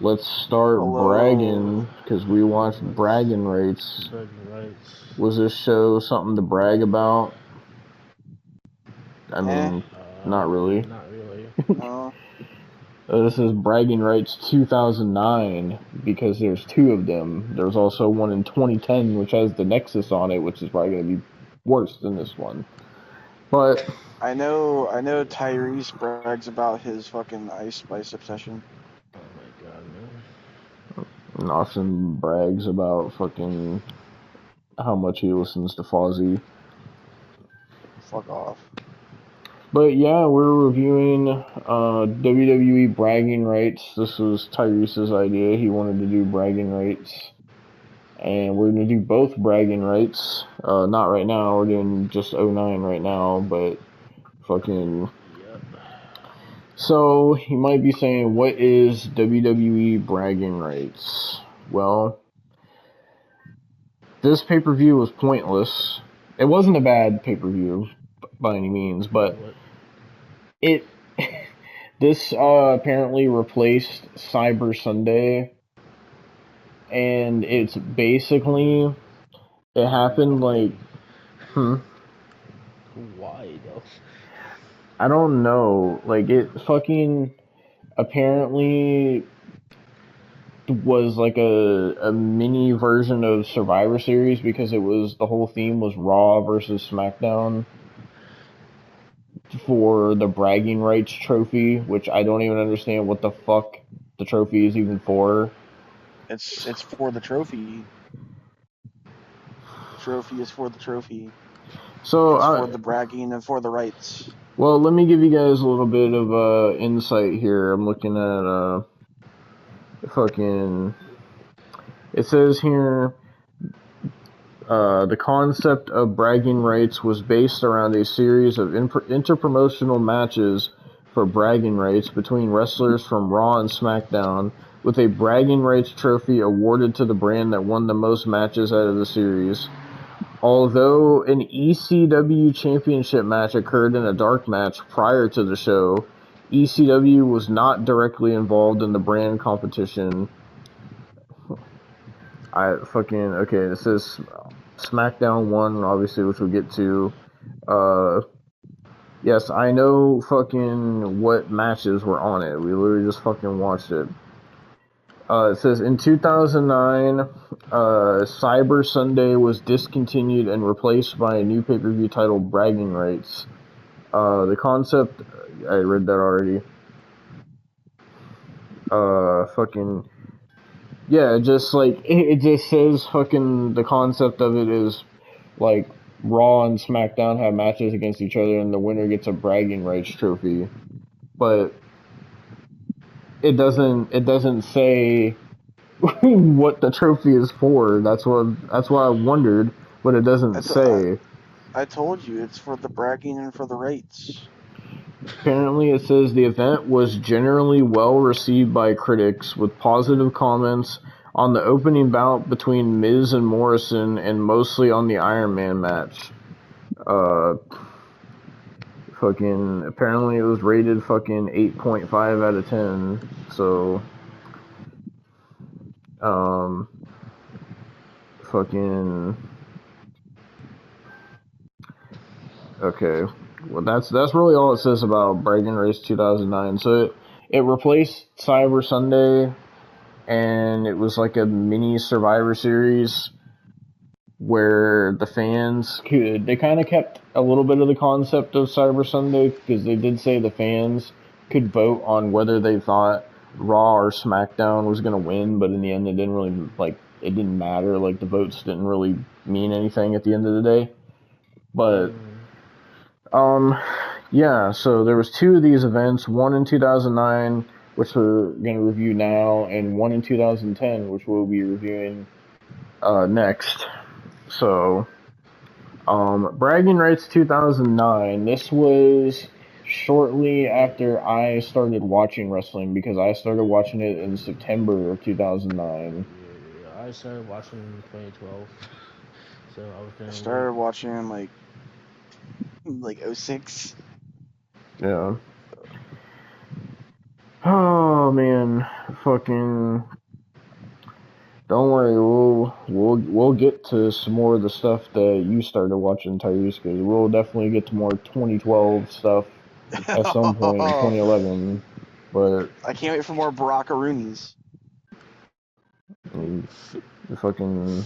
let's start bragging, because we watched Bragging Rights. Was this show something to brag about? I mean, not really. No. This is Bragging Rights 2009, because there's two of them. There's also one in 2010, which has the Nexus on it, which is probably going to be worse than this one. But I know Tyrese brags about his fucking Ice Spice obsession. Oh my god, man. and Austin brags about fucking how much he listens to Fozzy. Fuck off. But yeah, we're reviewing WWE Bragging Rights. This was Tyrese's idea. He wanted to do Bragging Rights. And we're going to do both Bragging Rights. Not right now, we're doing just 09 right now, but fucking... Yep. So, you might be saying, what is WWE Bragging Rights? Well, this pay-per-view was pointless. It wasn't a bad pay-per-view by any means, but this apparently replaced Cyber Sunday, and it's basically, it happened like, Why though? I don't know, like it fucking apparently was like a mini version of Survivor Series, because it was, the whole theme was Raw versus SmackDown for the Bragging Rights trophy, which I don't even understand what the fuck the trophy is even for. It's for the trophy. Trophy is for the trophy. So it's for the bragging and for the rights. Well, let me give you guys a little bit of insight here. I'm looking at it says here, the concept of bragging rights was based around a series of interpromotional matches for bragging rights between wrestlers from Raw and SmackDown, with a bragging rights trophy awarded to the brand that won the most matches out of the series. Although an ECW championship match occurred in a dark match prior to the show, ECW was not directly involved in the brand competition. Okay, it says SmackDown 1, obviously, which we'll get to. Yes, I know fucking what matches were on it. We literally just fucking watched it. It says, in 2009, Cyber Sunday was discontinued and replaced by a new pay-per-view titled Bragging Rights. The concept, I read that already. Yeah, just like, it just says fucking, the concept of it is, like, Raw and SmackDown have matches against each other and the winner gets a Bragging Rights trophy. But it doesn't say what the trophy is for. That's why I wondered, but it doesn't say. I told you, it's for the bragging and for the rights. Apparently, it says the event was generally well received by critics, with positive comments on the opening bout between Miz and Morrison, and mostly on the Iron Man match. Apparently it was rated fucking 8.5 out of 10, so, okay. Well, that's really all it says about Bragging Race 2009. So it replaced Cyber Sunday, and it was like a mini Survivor Series where the fans they kind of kept a little bit of the concept of Cyber Sunday, because they did say the fans could vote on whether they thought Raw or SmackDown was going to win, but in the end it didn't matter. Like, the votes didn't really mean anything at the end of the day. But yeah, so there was two of these events, one in 2009, which we're going to review now, and one in 2010, which we'll be reviewing next. So, Bragging Rights 2009, this was shortly after I started watching wrestling, because I started watching it in September of 2009. Yeah, I started watching in 2012. So I started watching in like 06. Yeah. Oh Oh man, fucking. Don't worry, we'll get to some more of the stuff that you started watching, Tyrese. Because we'll definitely get to more 2012 stuff at some point in 2011. But I can't wait for more Barakaroonies. Fucking.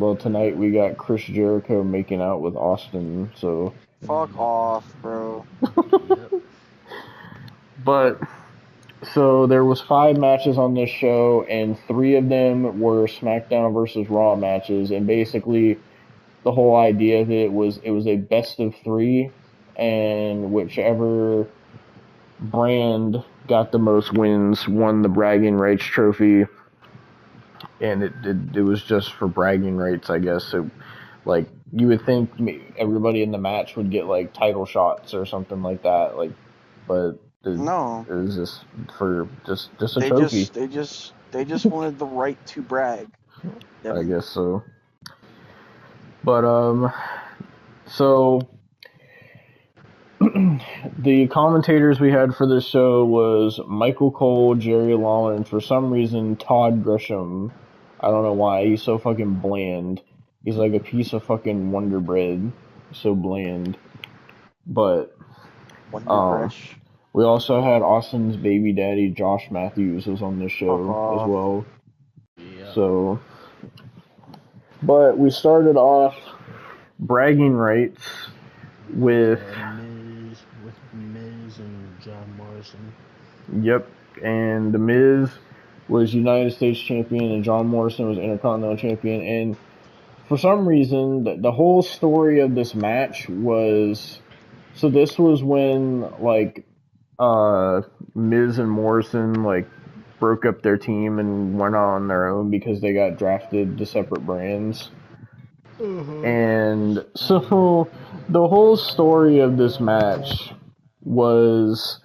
Well, tonight we got Chris Jericho making out with Austin, so. Fuck off, bro. Yep. But so there was 5 matches on this show, and 3 of them were SmackDown versus Raw matches, and basically the whole idea of it was a best of 3, and whichever brand got the most wins won the bragging rights trophy. And it was just for bragging rights, I guess. Like, you would think everybody in the match would get like title shots or something like that, like, but No. it was just for just a trophy. They just wanted the right to brag. I guess so. But so the commentators we had for this show was Michael Cole, Jerry Lawler, and for some reason Todd Grisham. I don't know why. He's so fucking bland. He's like a piece of fucking Wonder Bread. So bland. But we also had Austin's baby daddy, Josh Matthews, was on this show as well. Yeah. So, but we started off bragging rights with Miz and John Morrison. Yep, and The Miz was United States champion, and John Morrison was Intercontinental champion. And for some reason, the whole story of this match was, so this was when like Miz and Morrison like broke up their team and went on their own because they got drafted to separate brands. And so the whole story of this match was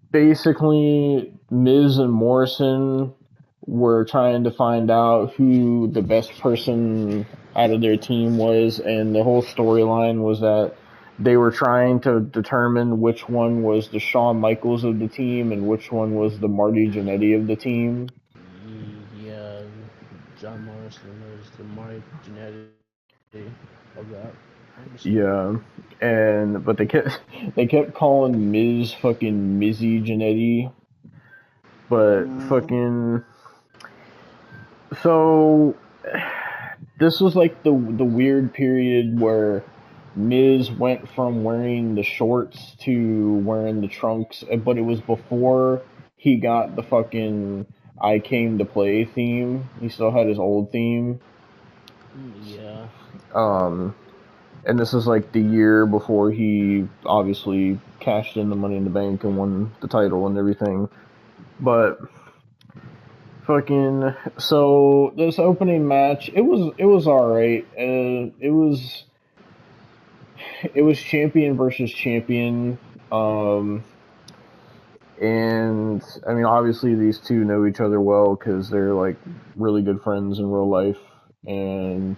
basically Miz and Morrison were trying to find out who the best person out of their team was, and the whole storyline was that they were trying to determine which one was the Shawn Michaels of the team and which one was the Marty Jannetty of the team. Yeah, John Morrison was the Marty Jannetty of that. Yeah, but they kept calling Miz fucking Mizzy Jannetty, but fucking. So this was like the weird period where Miz went from wearing the shorts to wearing the trunks, but it was before he got the fucking I Came to Play theme. He still had his old theme. Yeah. And this is like the year before he obviously cashed in the Money in the Bank and won the title and everything. But fucking, so this opening match, it was alright. It was champion versus champion. And I mean, obviously these two know each other well because they're like really good friends in real life, and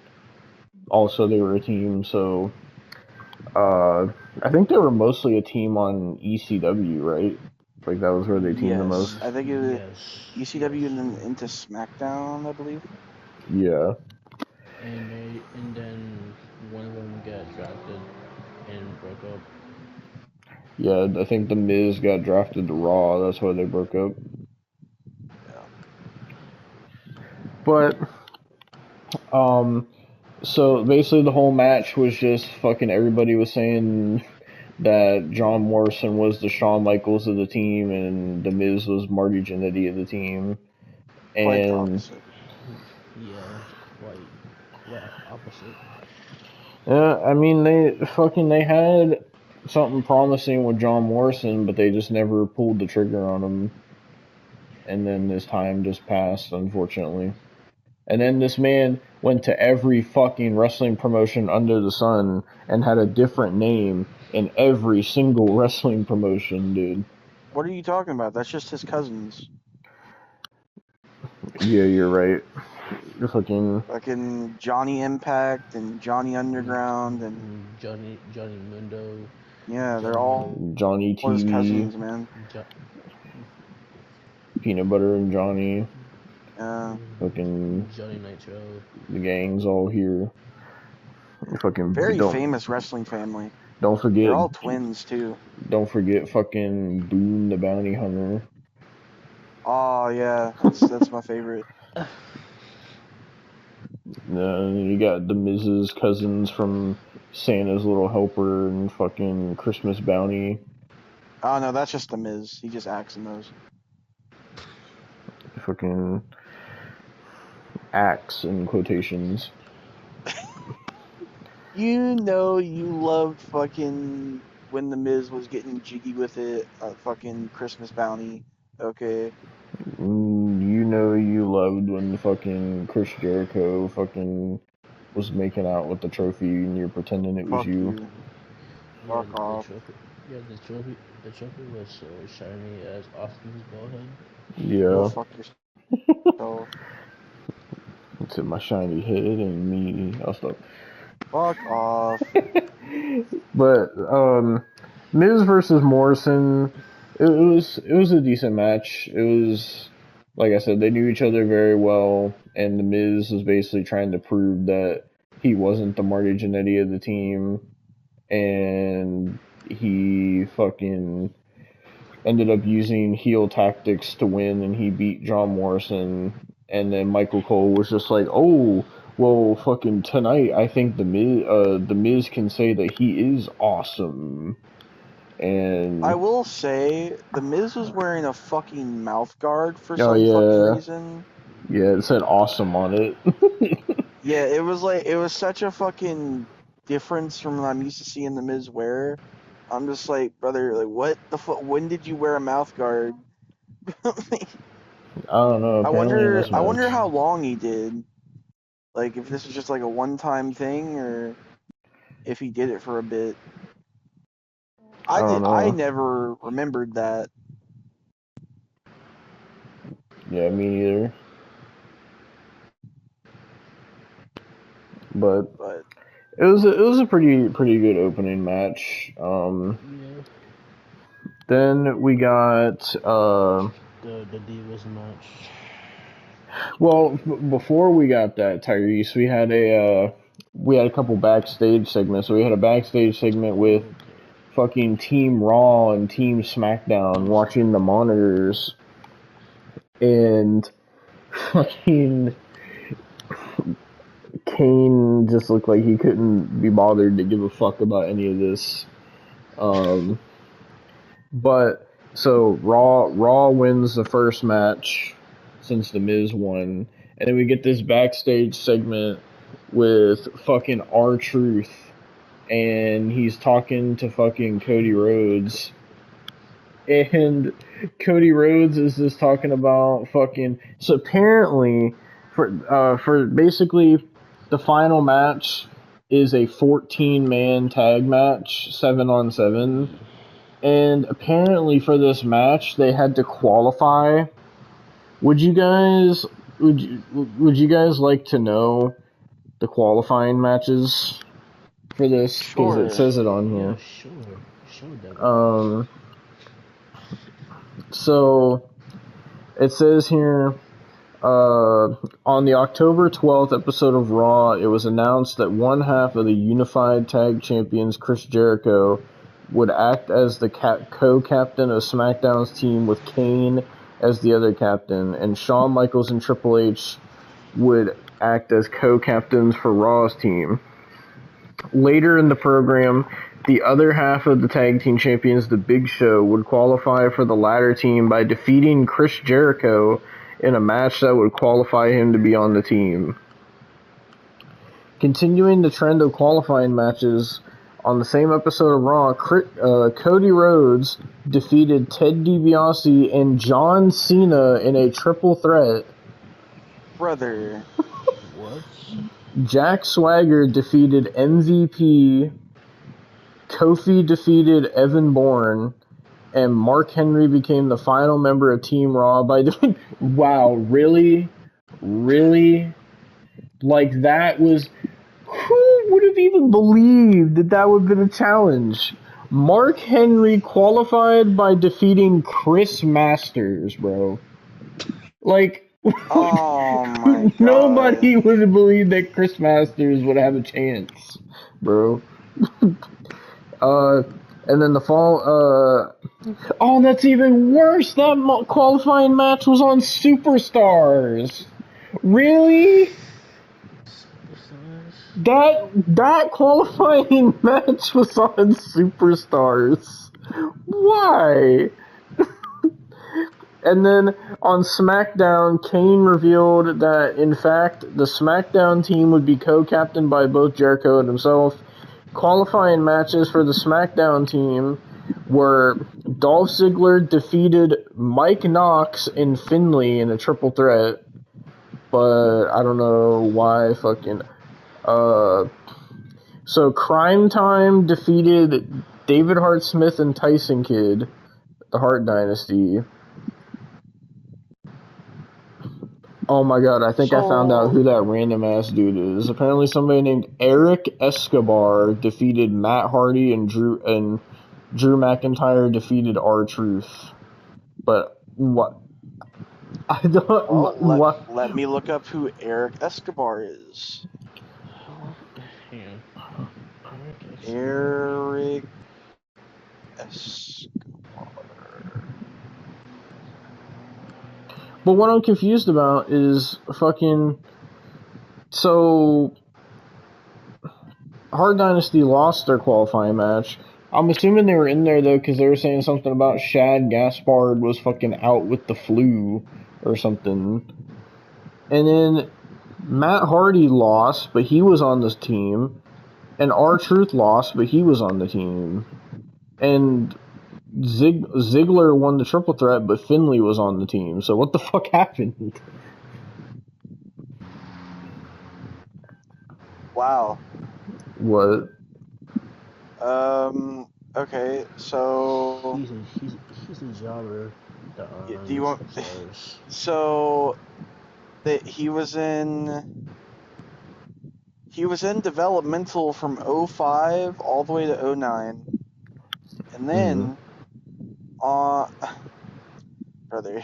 also they were a team. So I think they were mostly a team on ECW, right? Like that was where they teamed the most. I think it was ECW and then into SmackDown, I believe. Yeah. And then one of them got drafted and broke up. Yeah, I think the Miz got drafted to Raw. That's why they broke up. Yeah. But so basically the whole match was just fucking everybody was saying that John Morrison was the Shawn Michaels of the team and The Miz was Marty Jannetty of the team. Quite opposite. Yeah, quite opposite. Yeah, I mean they had something promising with John Morrison, but they just never pulled the trigger on him. And then this time just passed, unfortunately. And then this man went to every fucking wrestling promotion under the sun and had a different name in every single wrestling promotion, dude. What are you talking about? That's just his cousins. Yeah, you're right. You're fucking Johnny Impact and Johnny Underground and Johnny Mundo. Yeah, they're all Johnny TV. his cousins, man. Peanut Butter and Johnny. Fucking Johnny Nitro. the gang's all here. Fucking very famous wrestling family. Don't forget. They're all twins too. Don't forget fucking Boone the Bounty Hunter. Oh yeah, that's my favorite. You got the Miz's cousins from Santa's Little Helper and fucking Christmas Bounty. Oh no, that's just the Miz. He just acts in those. Fucking acts in quotations. You know you loved fucking when the Miz was getting jiggy with it, fucking Christmas Bounty. Okay. You know you loved when fucking Chris Jericho fucking was making out with the trophy and you're pretending it was Fuck you. Fuck off. The trophy was so shiny as Austin's ball head. Yeah. Go fuck yourself. It's in my shiny head and me. I'll stop. Fuck off. But Miz versus Morrison, it was a decent match. It was, like I said, they knew each other very well, and the Miz was basically trying to prove that he wasn't the Marty Jannetty of the team, and he fucking ended up using heel tactics to win, and he beat John Morrison. And then Michael Cole was just like, oh, well, fucking tonight, I think the Miz can say that he is awesome. And I will say, the Miz was wearing a fucking mouth guard for some fucking reason. Yeah, it said awesome on it. Yeah, it was such a fucking difference from what I'm used to seeing the Miz wear. I'm just like, brother, like, what the fuck? When did you wear a mouth guard? I don't know. I wonder how long he did. Like, if this was just like a one-time thing, or if he did it for a bit. I never remembered that. Yeah, me neither. But it was a pretty good opening match. Then we got the Divas match. Well, before we got that, Tyrese, we had a couple backstage segments. So we had a backstage segment with fucking Team Raw and Team SmackDown watching the monitors, and fucking Kane just looked like he couldn't be bothered to give a fuck about any of this. But so Raw wins the first match since the Miz won, and then we get this backstage segment with fucking R-Truth, and he's talking to fucking Cody Rhodes, and Cody Rhodes is just talking about fucking, so apparently for basically the final match is a 14-man tag match, 7-on-7, and apparently for this match they had to qualify. Would you guys like to know the qualifying matches for this? Because it says it on here. Sure. So it says here, on the October 12th episode of Raw, it was announced that one half of the Unified Tag Champions, Chris Jericho, would act as the co-captain of SmackDown's team with Kane as the other captain, and Shawn Michaels and Triple H would act as co-captains for Raw's team. Later in the program, the other half of the tag team champions, The Big Show, would qualify for the latter team by defeating Chris Jericho in a match that would qualify him to be on the team. Continuing the trend of qualifying matches, on the same episode of Raw, Cody Rhodes defeated Ted DiBiase and John Cena in a triple threat. Brother. What? Jack Swagger defeated MVP, Kofi defeated Evan Bourne, and Mark Henry became the final member of Team Raw by doing... Wow, really? Really? Like, that was... Who would have even believed that would have been a challenge? Mark Henry qualified by defeating Chris Masters, bro. Like, Oh my god. nobody would believe that Chris Masters would have a chance, bro. Uh, and then the fall, oh, that's even worse. That qualifying match was on Superstars. Really? Superstars. That qualifying match was on Superstars. Why? And then on SmackDown, Kane revealed that, in fact, the SmackDown team would be co-captained by both Jericho and himself. Qualifying matches for the SmackDown team were Dolph Ziggler defeated Mike Knox and Finlay in a triple threat, but I don't know why fucking... So Crime Time defeated David Hart Smith and Tyson Kidd, the Hart Dynasty. Oh my god, I think I found out who that random ass dude is. Apparently somebody named Eric Escobar defeated Matt Hardy and Drew McIntyre defeated R-Truth. But what? I don't... Well, what? let me look up who Eric Escobar is. Hang on. Eric Escobar. But what I'm confused about is fucking... So... Hart Dynasty lost their qualifying match. I'm assuming they were in there, though, because they were saying something about Shad Gaspard was fucking out with the flu or something. And then Matt Hardy lost, but he was on this team. And R-Truth lost, but he was on the team. And Ziggler won the triple threat, but Finlay was on the team. So what the fuck happened? Wow. What? Okay, so He's a jobber. do you want? So that he was in developmental from 05 all the way to 09, and then brother,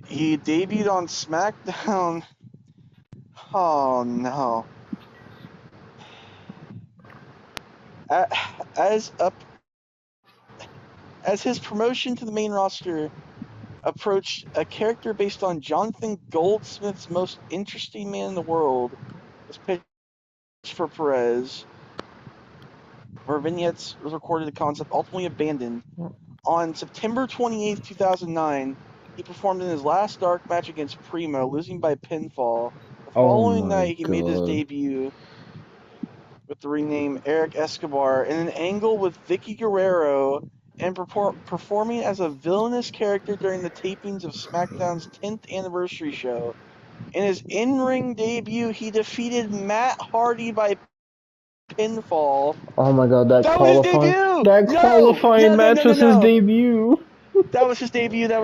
he debuted on SmackDown. Oh no. As his promotion to the main roster approached, a character based on Jonathan Goldsmith's Most Interesting Man in the World was pitched for Perez, where vignettes was recorded. The concept ultimately abandoned. On September 28th, 2009, he performed in his last dark match against Primo, losing by pinfall. The following night, he made his debut with the rename Eric Escobar in an angle with Vicky Guerrero and performing as a villainous character during the tapings of SmackDown's 10th anniversary show. In his in-ring debut, he defeated Matt Hardy by pinfall. Oh my god, that qualifying match was his debut. That was his debut. Oh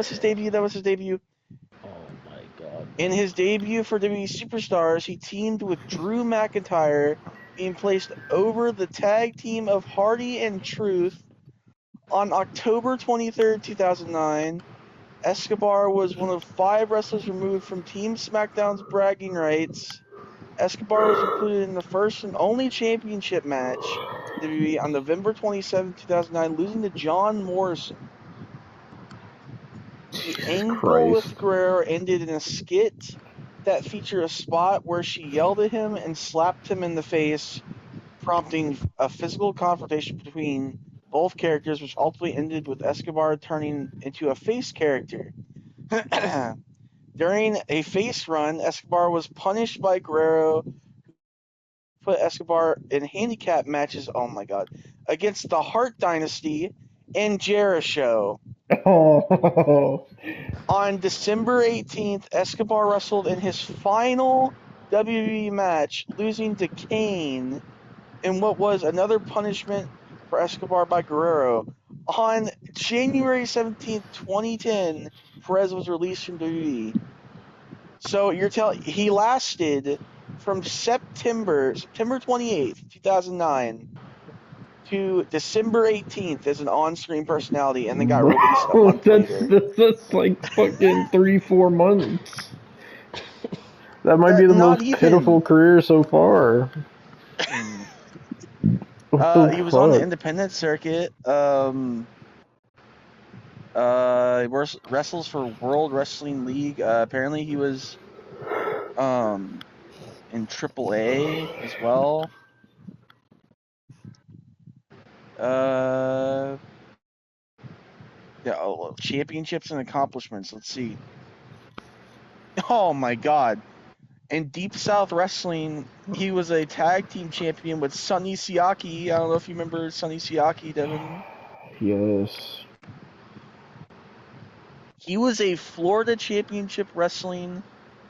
my god. In his debut for WWE Superstars, he teamed with Drew McIntyre, being placed over the tag team of Hardy and Truth. On October 23rd, 2009, Escobar was one of 5 wrestlers removed from Team SmackDown's bragging rights. Escobar was included in the first and only championship match WWE on November 27, 2009, losing to John Morrison. The angle with Guerrero ended in a skit that featured a spot where she yelled at him and slapped him in the face, prompting a physical confrontation between both characters, which ultimately ended with Escobar turning into a face character. During a face run, Escobar was punished by Guerrero, who put Escobar in handicap matches, oh my god, against the Hart Dynasty and Jericho. Oh. On December 18th, Escobar wrestled in his final WWE match, losing to Kane in what was another punishment for Escobar by Guerrero. On January 17th, 2010, Perez was released from WWE. So you're telling he lasted from September 28th, 2009 to December 18th as an on-screen personality, and then got released a month that's later. that's like fucking 3-4 months. That might be the Not most pitiful even. career so far. What the He was on the fuck? independent circuit. Wrestles for World Wrestling League. Apparently, he was in AAA as well. Yeah, championships and accomplishments. Let's see. Oh my God! In Deep South Wrestling, he was a tag team champion with Sonny Siaki. I don't know if you remember Sonny Siaki, Devon. Yes. He was a Florida Championship Wrestling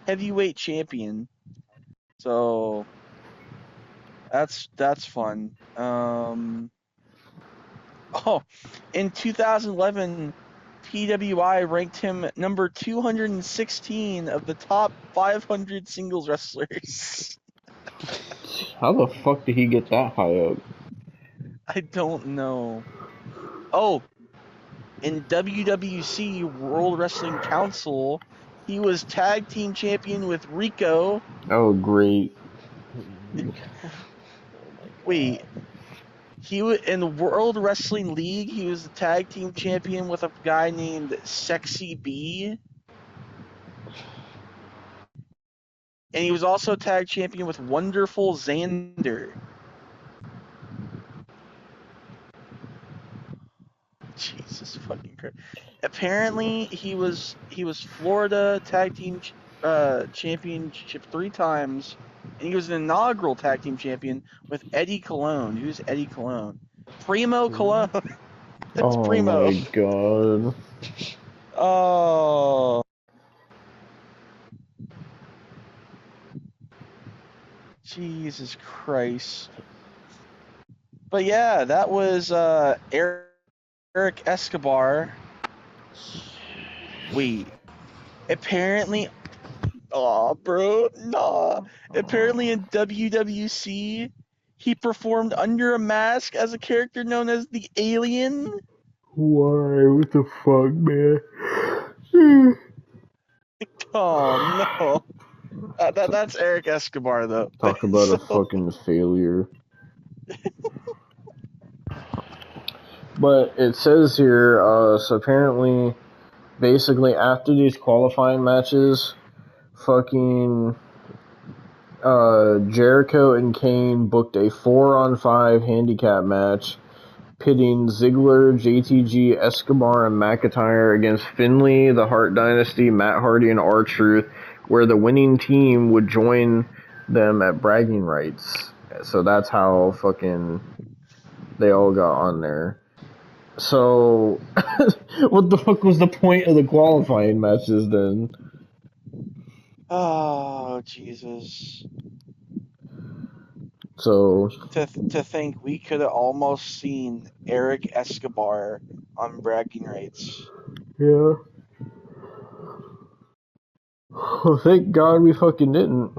heavyweight champion. So that's fun. In 2011, PWI ranked him number 216 of the top 500 singles wrestlers. How the fuck did he get that high up? I don't know. Oh, in WWC World Wrestling Council, he was tag team champion with Rico. Oh, great. Rico. Oh my god. Wait, he was in the World Wrestling League. He was the tag team champion with a guy named Sexy B. And he was also tag champion with Wonderful Xander. Jesus fucking Christ. Apparently he was Florida tag team championship 3 times, and he was an inaugural tag team champion with Eddie Colon. Who's Eddie Colon? Primo Colon. It's Oh Primo. my god. Oh. Jesus Christ. But yeah, that was Eric Escobar. Wait. Apparently, bro, nah. Apparently in WWC, he performed under a mask as a character known as the Alien. Why? What the fuck, man? Oh no. That's Eric Escobar though. Talk about a So, fucking failure. But it says here, so apparently, basically after these qualifying matches, fucking Jericho and Kane booked a 4-on-5 handicap match pitting Ziggler, JTG, Escobar, and McIntyre against Finlay, the Hart Dynasty, Matt Hardy, and R-Truth, where the winning team would join them at bragging rights. So that's how fucking they all got on there. So, what the fuck was the point of the qualifying matches then? oh Jesus. So, To think we could have almost seen Eric Escobar on bragging rights. yeah. Well, thank God we fucking didn't.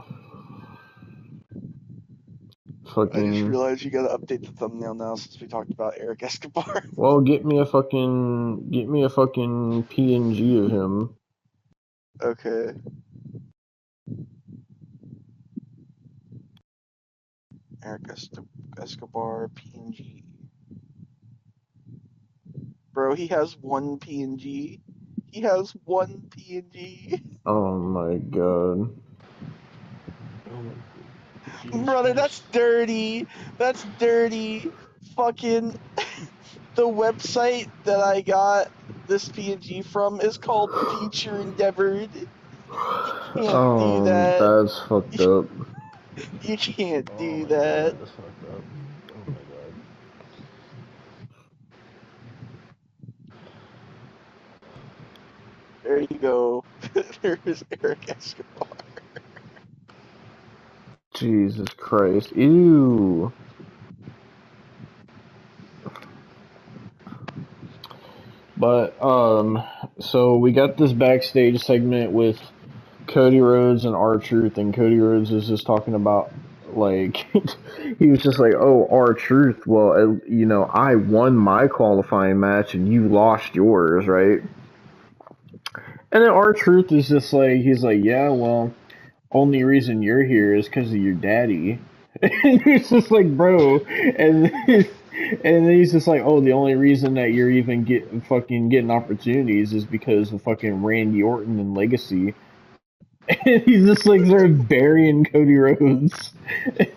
I just Fucking. realized you gotta update the thumbnail now since we talked about Eric Escobar. Well, get me a fucking PNG of him. Okay. Eric Escobar PNG. Bro, he has one PNG. He has one PNG. Oh my god. Oh my Jesus Brother, that's Christ. dirty. That's dirty. Fucking the website that I got this PNG from is called Future Endeavored. You can't do that. That's fucked up. You can't Oh do my that. god, that's fucked up. Oh my god. There you go. There's Eric Escobar. Jesus Christ. Ew. But, so we got this backstage segment with Cody Rhodes and R-Truth, and Cody Rhodes is just talking about Like, he was just like, oh, R-Truth, well, I won my qualifying match and you lost yours, right? And then R-Truth is just like, he's like, yeah, well, only reason you're here is because of your daddy. And he's just like, bro, and then he's just like, oh, the only reason that you're even getting opportunities is because of fucking Randy Orton and Legacy. And he's just like started burying Cody Rhodes.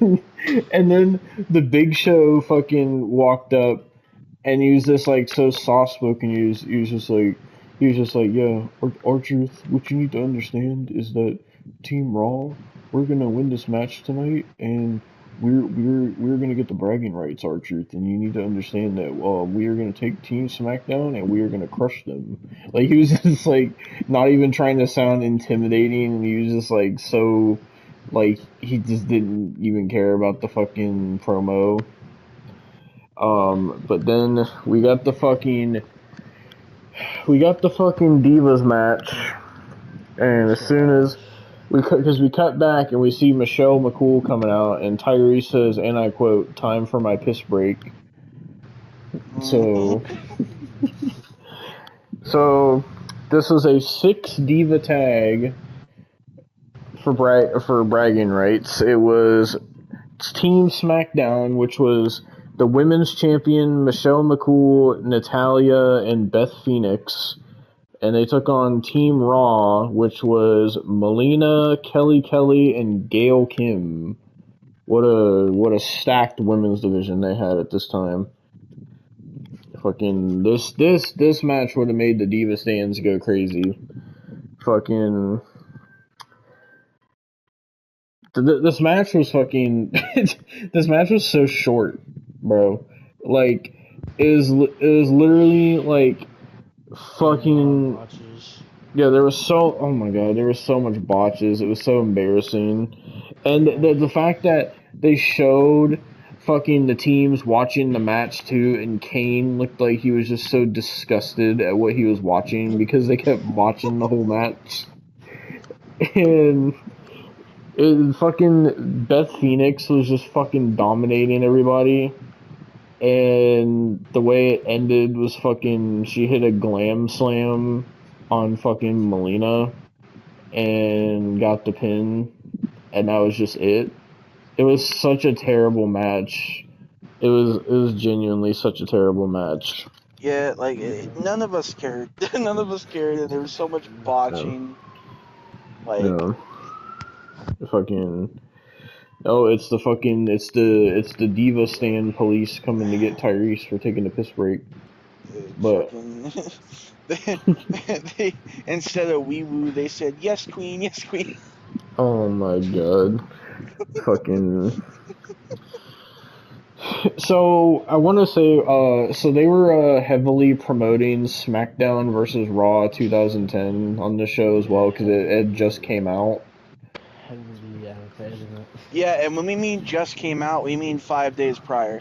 And then the Big Show fucking walked up, and he was just like so soft spoken. He was just like, yeah, R-Truth, what you need to understand is that Team Raw, we're gonna win this match tonight, and we're gonna get the bragging rights, R-Truth, and you need to understand that we are gonna take Team SmackDown and we are gonna crush them. Like, he was just like not even trying to sound intimidating, and he was just like so like he just didn't even care about the fucking promo. But then we got the fucking Divas match, and as soon as because we cut back and we see Michelle McCool coming out, and Tyrese says, and I quote, "Time for my piss break." So this is a 6 diva tag for bragging rights. It was Team SmackDown, which was the women's champion Michelle McCool, Natalya, and Beth Phoenix, and they took on Team Raw, which was Melina, Kelly, and Gail Kim. What a stacked women's division they had at this time. Fucking this match would have made the Diva stands go crazy. Fucking this match was fucking this match was so short, bro. Like it was literally like fucking yeah. There was oh my god, there was so much botches. It was so embarrassing, and the fact that they showed fucking the teams watching the match too, and Kane looked like he was just so disgusted at what he was watching because they kept watching the whole match. And fucking Beth Phoenix was just fucking dominating everybody. And the way it ended was fucking, she hit a glam slam on fucking Melina and got the pin, and that was just it. It was such a terrible match. It was genuinely such a terrible match. Yeah, like none of us cared. None of us cared, and there was so much botching. Like, fucking. Oh, it's the Diva stand police coming to get Tyrese for taking a piss break. But they instead of wee woo, they said yes, queen, yes, queen. Oh my god, fucking. So I want to say, so they were heavily promoting SmackDown versus Raw 2010 on the show as well because it just came out. Heavily advertising it. Yeah, and when we mean just came out, we mean 5 days prior.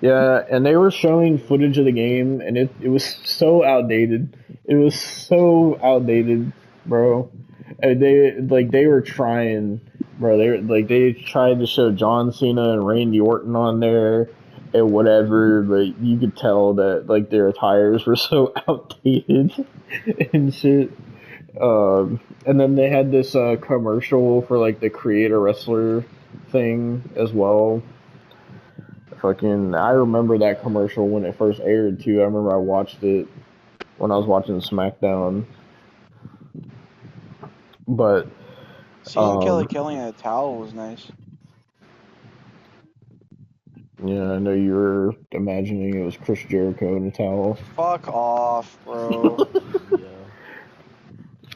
Yeah, and they were showing footage of the game, and it was so outdated. It was so outdated, bro. And they were trying, bro. They tried to show John Cena and Randy Orton on there and whatever, but you could tell that like their attires were so outdated and shit. And then they had this commercial for like the Creator Wrestler thing as well. Fucking, I remember that commercial when it first aired too. I remember I watched it when I was watching SmackDown. But seeing Kelly in a towel was nice. Yeah, I know you were imagining it was Chris Jericho in a towel. Fuck off, bro. Yeah.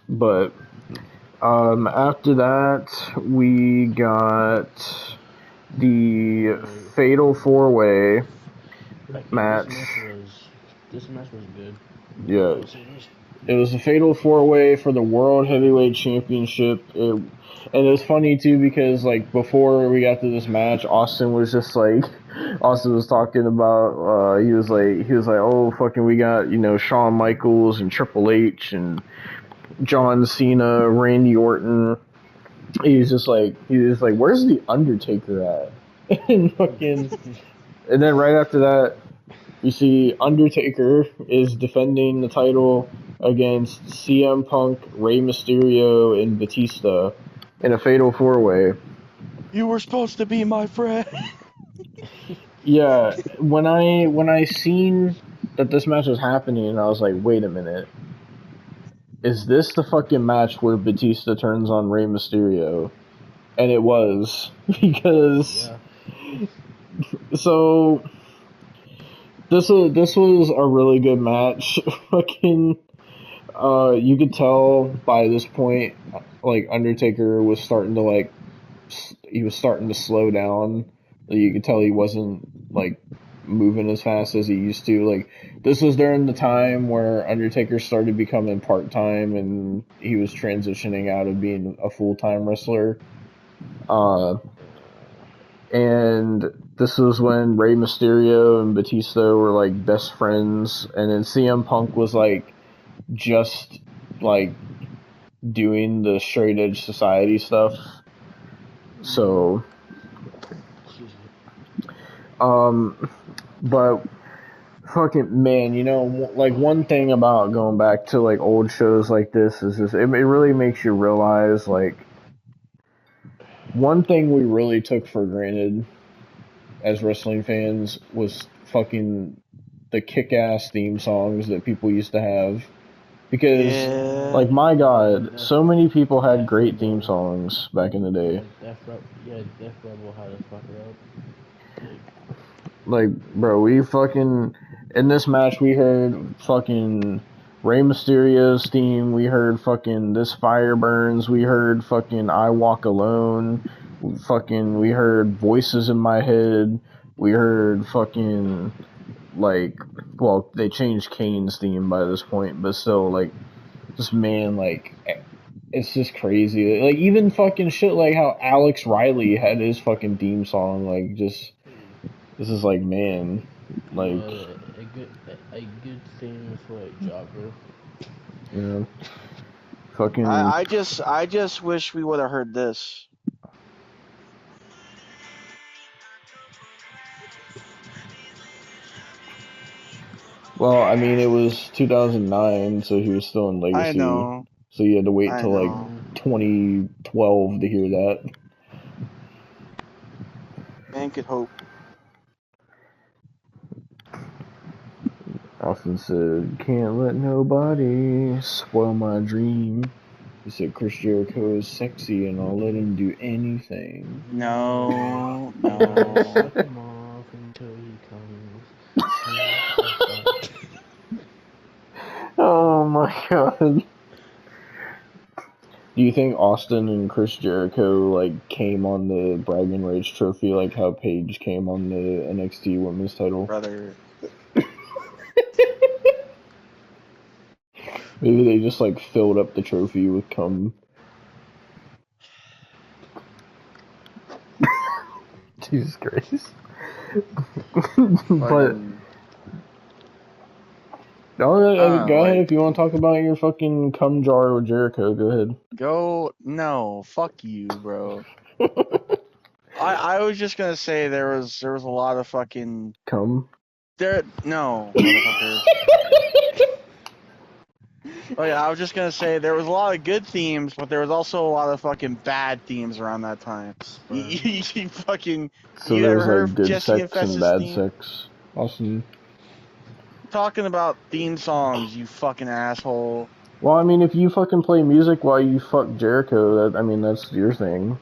But after that, we got the Fatal 4-Way match. This match was good. Yeah. It was a Fatal 4-Way for the World Heavyweight Championship. And it was funny too because like before we got to this match, Austin was talking about he was like oh fucking we got Shawn Michaels and Triple H and John Cena, Randy Orton, He's just like, where's the Undertaker at? And then right after that, you see Undertaker is defending the title against CM Punk, Rey Mysterio, and Batista in a fatal 4-way. You were supposed to be my friend. Yeah, when I seen that this match was happening, I was like, wait a minute. Is this the fucking match where Batista turns on Rey Mysterio? And it was, because so this was a really good match. Fucking you could tell by this point, like, Undertaker was starting to slow down. You could tell he wasn't like moving as fast as he used to. Like, this was during the time where Undertaker started becoming part-time and he was transitioning out of being a full-time wrestler. And this was when Rey Mysterio and Batista were like best friends, and then CM Punk was like just like doing the straight edge society stuff. So but fucking man, you know, like, one thing about going back to like old shows like this is just, it really makes you realize, like, one thing we really took for granted as wrestling fans was fucking the kick-ass theme songs that people used to have. Because, like, my god, so many people had great theme songs back in the day. Death Rebel had a fucker up. Like, bro, we fucking, in this match, we heard fucking Rey Mysterio's theme, we heard fucking This Fire Burns, we heard fucking I Walk Alone, we heard Voices in My Head, we heard fucking, like, well, they changed Kane's theme by this point, but still, like, just, man, like, it's just crazy. Like, even fucking shit like how Alex Riley had his fucking theme song, like, just, this is like, man, like, a good thing for a jobber. yeah, fucking. I just wish we would have heard this. Well, I mean, it was 2009, so he was still in Legacy. I know. So you had to wait till like 2012 to hear that. Man could hope. Austin said, "Can't let nobody spoil my dream." He said, "Chris Jericho is sexy and I'll let him do anything." No. Suck him off until he comes. Oh my god. Do you think Austin and Chris Jericho, like, came on the bragging rights trophy like how Paige came on the NXT Women's title? Brother. Maybe they just, like, filled up the trophy with cum. Jesus Christ. But go ahead if you want to talk about your fucking cum jar with Jericho. Go ahead. No, fuck you, bro. I was just gonna say there was a lot of fucking cum. No, motherfucker. Oh yeah, I was just gonna say there was a lot of good themes, but there was also a lot of fucking bad themes around that time. You fucking. So you there's ever heard like good Jesse sex and bad sex. Awesome. Talking about theme songs, you fucking asshole. Well, I mean, if you fucking play music while you fuck Jericho, that's your thing.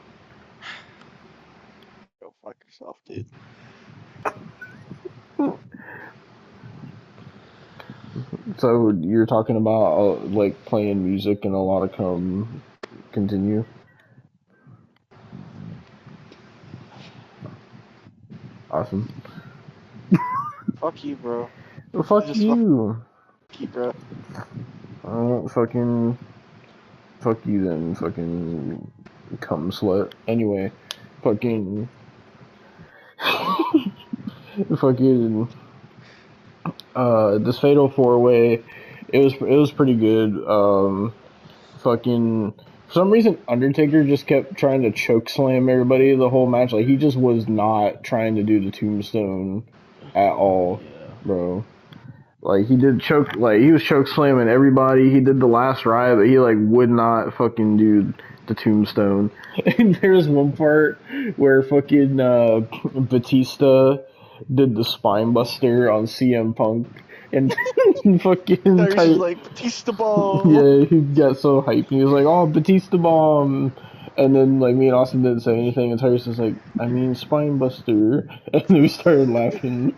Go fuck yourself, dude. So you're talking about like playing music and a lot of cum. Continue. Awesome. Fuck you, bro. Well, fuck you. Fuck you, bro. Fucking. Fuck you then, fucking cum slut. Anyway, fucking. Fucking. This fatal 4-way, it was pretty good. Fucking For some reason, Undertaker just kept trying to choke slam everybody the whole match. Like, he just was not trying to do the tombstone at all, bro. Like, he was choke slamming everybody. He did the last ride, but he, like, would not fucking do the tombstone. And there's one part where fucking, Batista did the spine buster on CM Punk. And fucking Tyrese was like, Batista bomb. yeah, he got so hyped. He was like, "Oh, Batista bomb," and then like me and Austin didn't say anything, and Tyrese was like, "I mean, spine buster," and then we started laughing.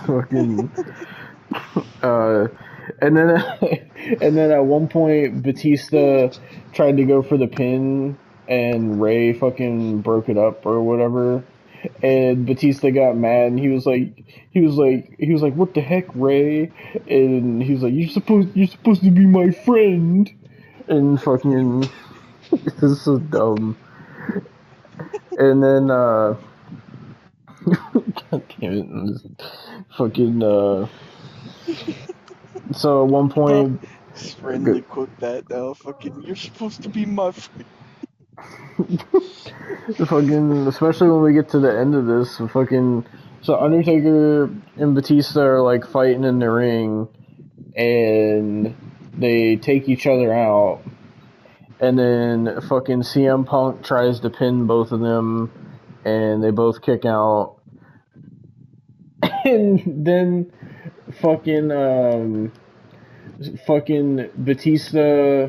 Fucking, and then at one point, Batista tried to go for the pin, and Ray fucking broke it up or whatever. And Batista got mad, and he was like, "What the heck, Ray?" And he was like, "You're supposed to be my friend." And fucking, this is so dumb. And then, God damn it, fucking, so at one point, His friend would quote that now. Fucking, you're supposed to be my friend. fucking, especially when we get to the end of this, fucking, so Undertaker and Batista are like fighting in the ring, and they take each other out, and then fucking CM Punk tries to pin both of them, and they both kick out, and then fucking Batista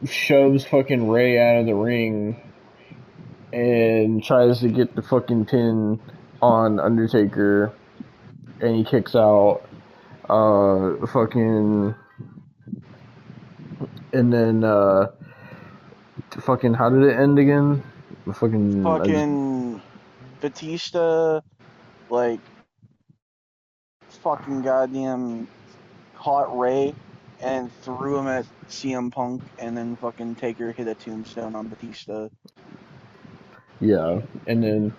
shoves fucking Ray out of the ring and tries to get the fucking pin on Undertaker, and he kicks out. Fucking, and then fucking, how did it end again? Fucking Batista, like, fucking goddamn caught Ray and threw him at CM Punk, and then fucking Taker hit a tombstone on Batista. Yeah, and then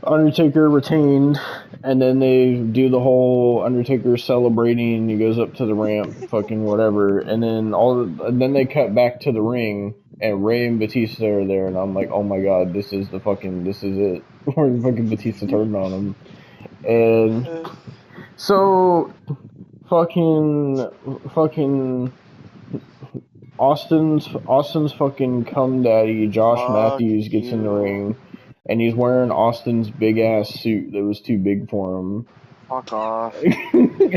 Undertaker retained, and then they do the whole Undertaker celebrating. He goes up to the ramp, fucking whatever, and then they cut back to the ring, and Ray and Batista are there, and I'm like, oh my god, this is it. Where fucking Batista turned on him, and so fucking Austin's fucking cum daddy, Josh Matthews, gets in the ring, and he's wearing Austin's big ass suit that was too big for him. Fuck off.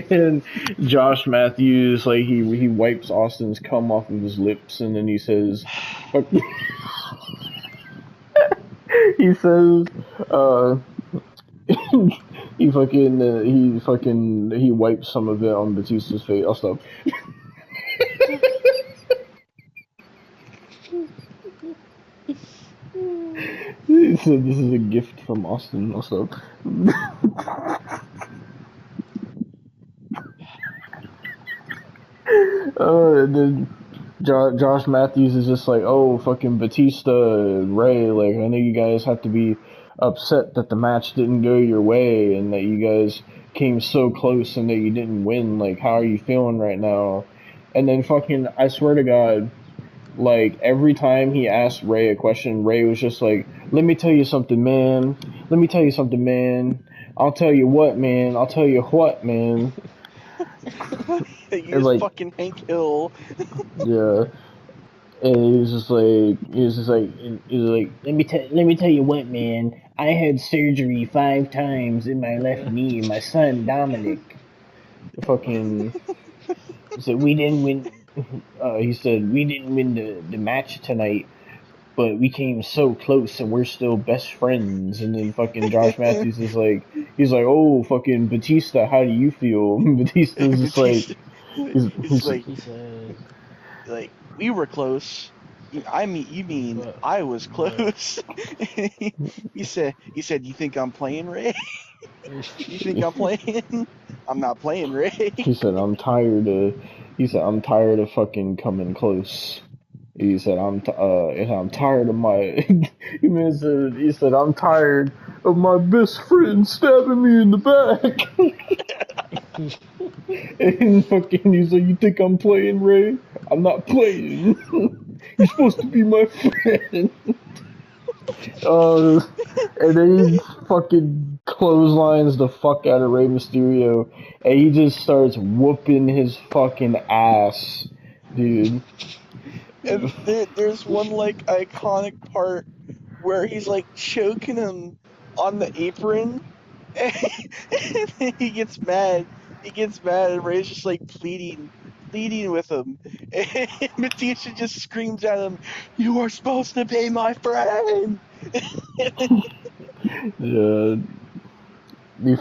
And Josh Matthews, like, he wipes Austin's cum off of his lips, and then he says, he says, he wipes some of it on Batista's face. I'll stop. He said this is a gift from Austin. I'll stop. And then Josh Matthews is just like, oh, fucking Batista, Ray, like, I know you guys have to be upset that the match didn't go your way and that you guys came so close and that you didn't win. Like, how are you feeling right now? And then fucking, I swear to God, like, every time he asked Ray a question, Ray was just like, let me tell you something, man. I'll tell you what, man. He's like, fucking Hank Hill. Yeah. And he was just like, let me tell you what, man. I had surgery 5 times in my left knee. My son Dominic, fucking, said we didn't win. He said we didn't win the match tonight, but we came so close and we're still best friends. And then fucking Josh Matthews is like, he's like, oh, fucking Batista, how do you feel? Batista's just like, he's like, we were close. You mean I was close? He said, you think I'm playing, Ray? You think I'm playing? I'm not playing, Ray. He said, I'm tired of fucking coming close. He said, I'm tired of my. He said, I'm tired of my best friend stabbing me in the back. And fucking, he's like, you think I'm playing, Ray? I'm not playing. You're supposed to be my friend. And then he fucking clotheslines the fuck out of Rey Mysterio, and he just starts whooping his fucking ass, dude. And there's one like iconic part where he's like choking him on the apron, and then he gets mad. He gets mad, and Ray's just like pleading with him. And Batista just screams at him, "You are supposed to be my friend!" Yeah. He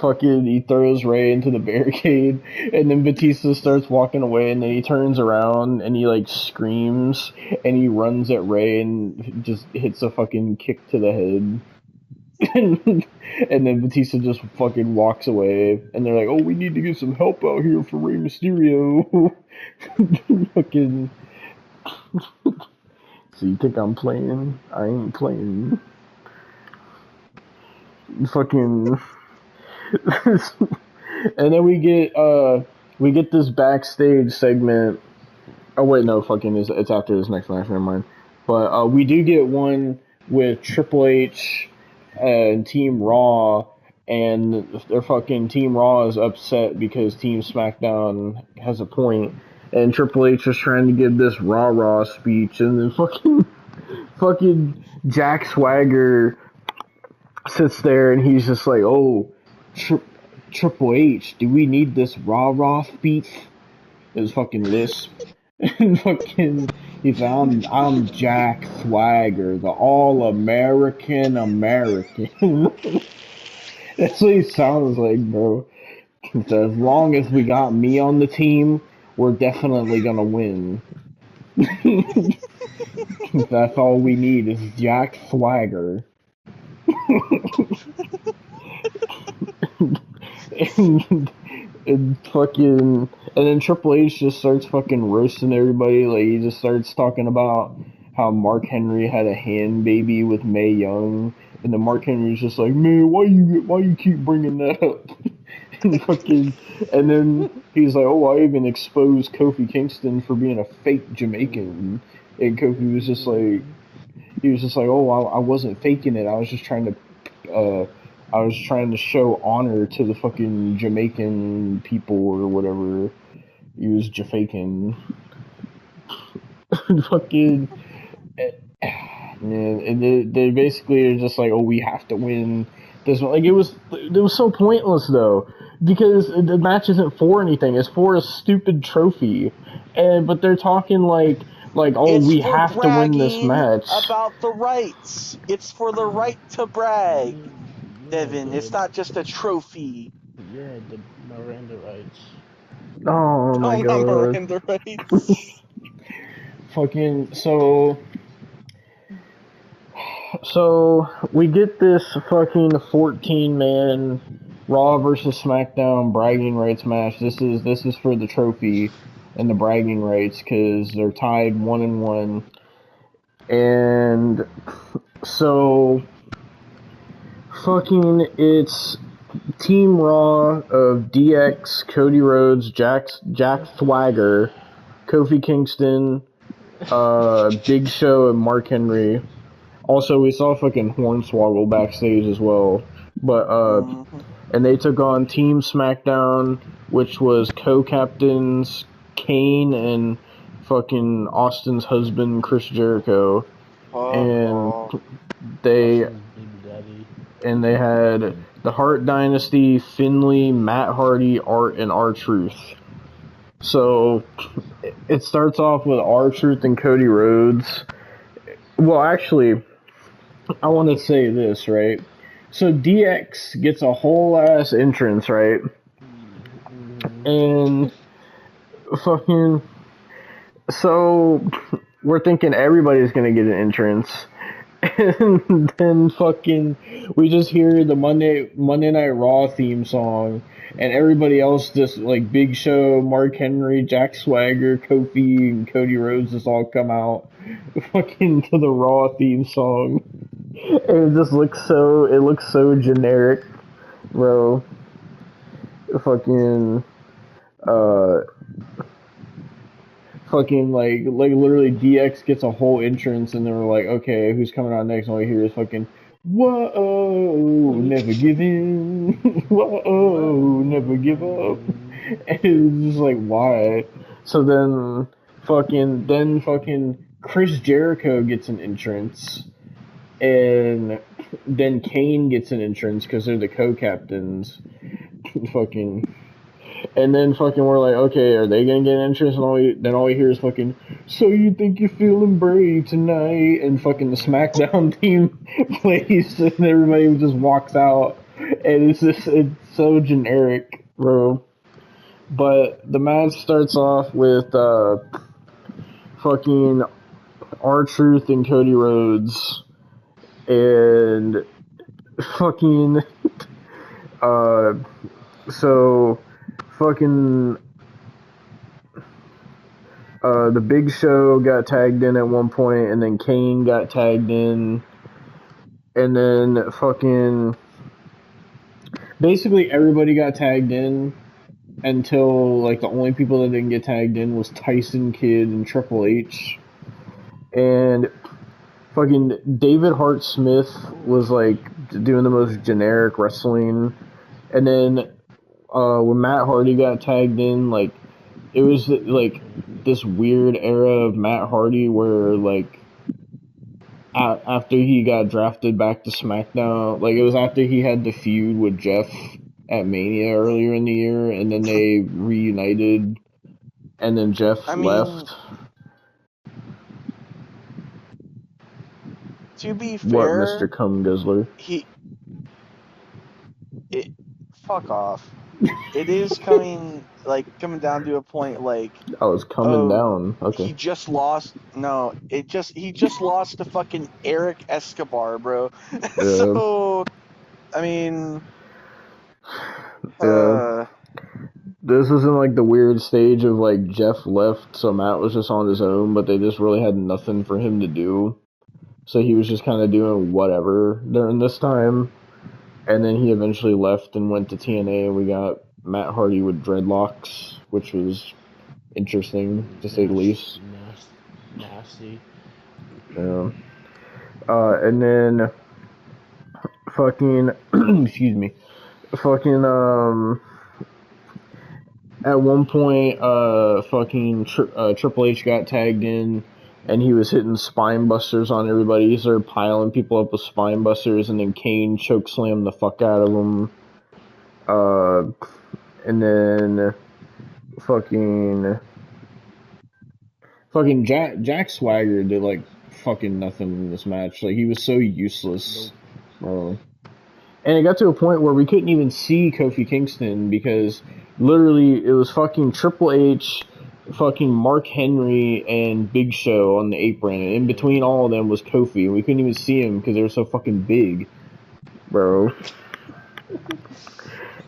throws Ray into the barricade, and then Batista starts walking away, and then he turns around and he like screams, and he runs at Ray and just hits a fucking kick to the head. And then Batista just fucking walks away, and they're like, "Oh, we need to get some help out here for Rey Mysterio." Fucking. So you think I'm playing? I ain't playing. Fucking. And then we get this backstage segment. Oh wait, no, fucking, it's after this next match. Never mind. But we do get one with Triple H and Team Raw, and their fucking Team Raw is upset because Team SmackDown has a point, and Triple H is trying to give this rah speech, and then fucking Jack Swagger sits there, and he's just like, "Oh, Triple H, do we need this rah speech?" His fucking lisp. And fucking, he's like, I'm Jack Swagger, the all-American American. That's what he sounds like, bro. So as long as we got me on the team, we're definitely gonna win. That's all we need is Jack Swagger. and fucking, and then Triple H just starts fucking roasting everybody. Like, he just starts talking about how Mark Henry had a hand baby with Mae Young, and then Mark Henry's just like, "Man, why you keep bringing that up?" And then he's like, "Oh, I even exposed Kofi Kingston for being a fake Jamaican," and Kofi was just like, "Oh, I wasn't faking it. I was just trying to show honor to the fucking Jamaican people or whatever." He was Jafaking. Fucking. And they basically are just like, "Oh, we have to win this one." Like, it was so pointless though, because the match isn't for anything. It's for a stupid trophy, but they're talking like, "Oh, we have to win this match." About the rights. It's for the right to brag. Devon, it's not just a trophy. Yeah, the Miranda rights. Oh my god. Miranda rights. Fucking, so we get this fucking 14-man Raw versus SmackDown bragging rights match. This is for the trophy and the bragging rights, because they're tied 1-1. And so fucking, it's Team Raw of DX, Cody Rhodes, Jack Swagger, Kofi Kingston, Big Show, and Mark Henry. Also, we saw fucking Hornswoggle backstage as well. But and they took on Team SmackDown, which was co-captains Kane and fucking Austin's husband Chris Jericho. And they had the Hart Dynasty, Finley, Matt Hardy, Art, and R-Truth. So it starts off with R-Truth and Cody Rhodes. Well, actually, I want to say this, right? So DX gets a whole ass entrance, right? And fucking, so we're thinking everybody's gonna get an entrance. And then fucking, we just hear the Monday Night Raw theme song, and everybody else just, like, Big Show, Mark Henry, Jack Swagger, Kofi, and Cody Rhodes just all come out fucking to the Raw theme song. it just looks so generic, bro. Fucking uh fucking like literally DX gets a whole entrance and they're like, okay, who's coming out next? And all you hear is fucking whoa, never give in. Whoa, never give up. And it's just like, why? So then fucking Chris Jericho gets an entrance, and then Kane gets an entrance because they're the co-captains. Fucking, and then fucking we're like, okay, are they gonna get an entrance? And all we hear is fucking, so you think you're feeling brave tonight? And fucking the SmackDown team plays, and everybody just walks out, and it's so generic, bro. But the match starts off with fucking R-Truth and Cody Rhodes, and fucking so fucking the Big Show got tagged in at one point, and then Kane got tagged in, and then fucking basically everybody got tagged in until like the only people that didn't get tagged in was Tyson Kidd and Triple H, and fucking David Hart Smith was like doing the most generic wrestling, and then when Matt Hardy got tagged in, like it was like this weird era of Matt Hardy where like after he got drafted back to SmackDown, like it was after he had the feud with Jeff at Mania earlier in the year, and then they reunited, and then Jeff left. To be fair, what, Mr. Cum Guzzler? Fuck off. It is coming down to a point like. Oh, it's coming down. Okay. He just lost. No, he just lost to fucking Eric Escobar, bro. Yeah. So, I mean. Yeah. This was in like the weird stage of like Jeff left, so Matt was just on his own, but they just really had nothing for him to do. So he was just kind of doing whatever during this time. And then he eventually left and went to TNA, and we got Matt Hardy with dreadlocks, which was interesting, to say the least. Nasty. Yeah. And then fucking, excuse me, fucking, at one point, fucking Triple H got tagged in, and he was hitting spine busters on everybody. He started piling people up with spine busters, and then Kane chokeslammed the fuck out of him. And then fucking Jack Swagger did like fucking nothing in this match. Like he was so useless. Nope. And it got to a point where we couldn't even see Kofi Kingston because literally it was fucking Triple H, fucking Mark Henry, and Big Show on the apron, and in between all of them was Kofi, and we couldn't even see him because they were so fucking big, bro.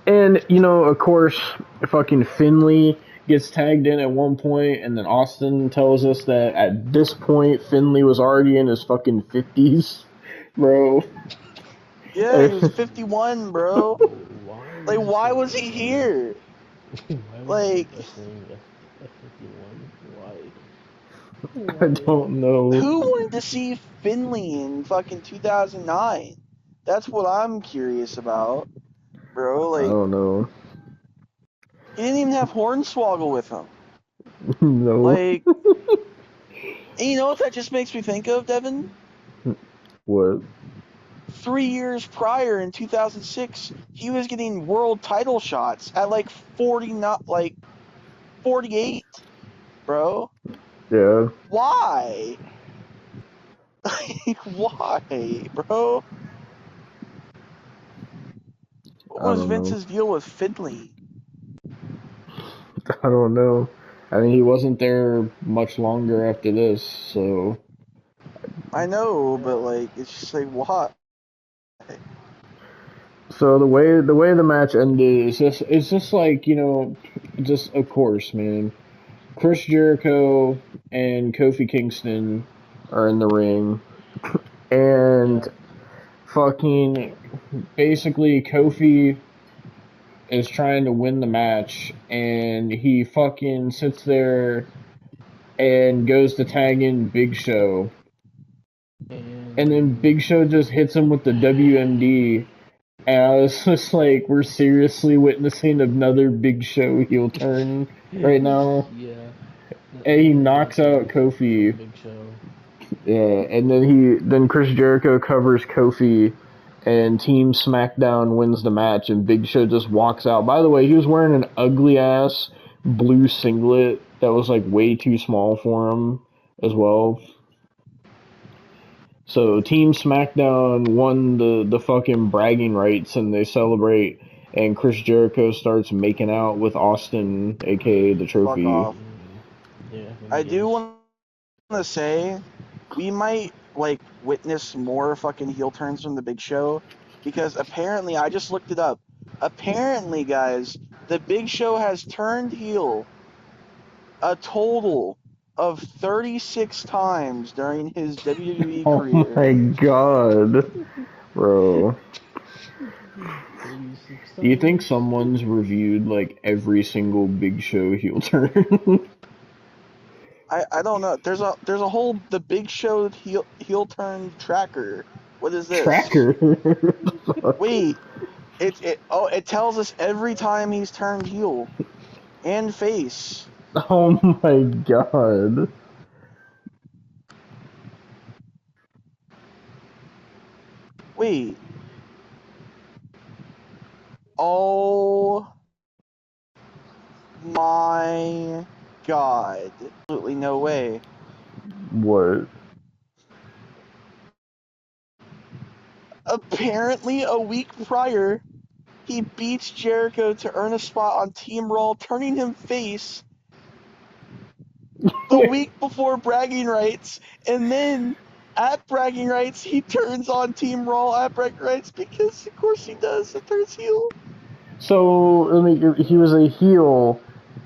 And, you know, of course, fucking Finley gets tagged in at one point, and then Austin tells us that at this point, Finley was already in his fucking 50s, bro. Yeah, he was 51, bro. Why was he here? Why? I don't know. Who wanted to see Finley in fucking 2009? That's what I'm curious about, bro. I don't know. He didn't even have Hornswoggle with him. No. And you know what that just makes me think of, Devon? What? 3 years prior, in 2006, he was getting world title shots at 48, bro. Yeah. Why? Why, bro? What was Vince's deal with Finley? I don't know. I mean, he wasn't there much longer after this, so. I know, but it's just why? So the way the match ended it's just like, you know, just of course, man. Chris Jericho and Kofi Kingston are in the ring, and fucking basically Kofi is trying to win the match, and he fucking sits there and goes to tag in Big Show. And then Big Show just hits him with the WMD. And I was just like, we're seriously witnessing another Big Show heel turn right now. Yeah. And he knocks out Kofi. Big Show. Yeah, and then Chris Jericho covers Kofi, and Team SmackDown wins the match, and Big Show just walks out. By the way, he was wearing an ugly ass blue singlet that was like way too small for him as well. So Team SmackDown won the fucking bragging rights, and they celebrate, and Chris Jericho starts making out with Austin, aka the Trophy. Fuck off. Yeah, I do want to say, we might like witness more fucking heel turns from the Big Show, because apparently, I just looked it up. Apparently, guys, the Big Show has turned heel a total of 36 times during his WWE career. Oh my god, bro. Do you think someone's reviewed like every single Big Show heel turn? I don't know. There's a whole the Big Show heel turn tracker. What is this? Tracker. Wait, it tells us every time he's turned heel and face. Oh my god. Wait. Oh my god. Absolutely no way. What? Apparently, a week prior, he beats Jericho to earn a spot on Team Raw, turning him face the week before bragging rights, and then at bragging rights, he turns on Team Raw at bragging rights because, of course, he does. It turns heel. So, I mean, he was a heel,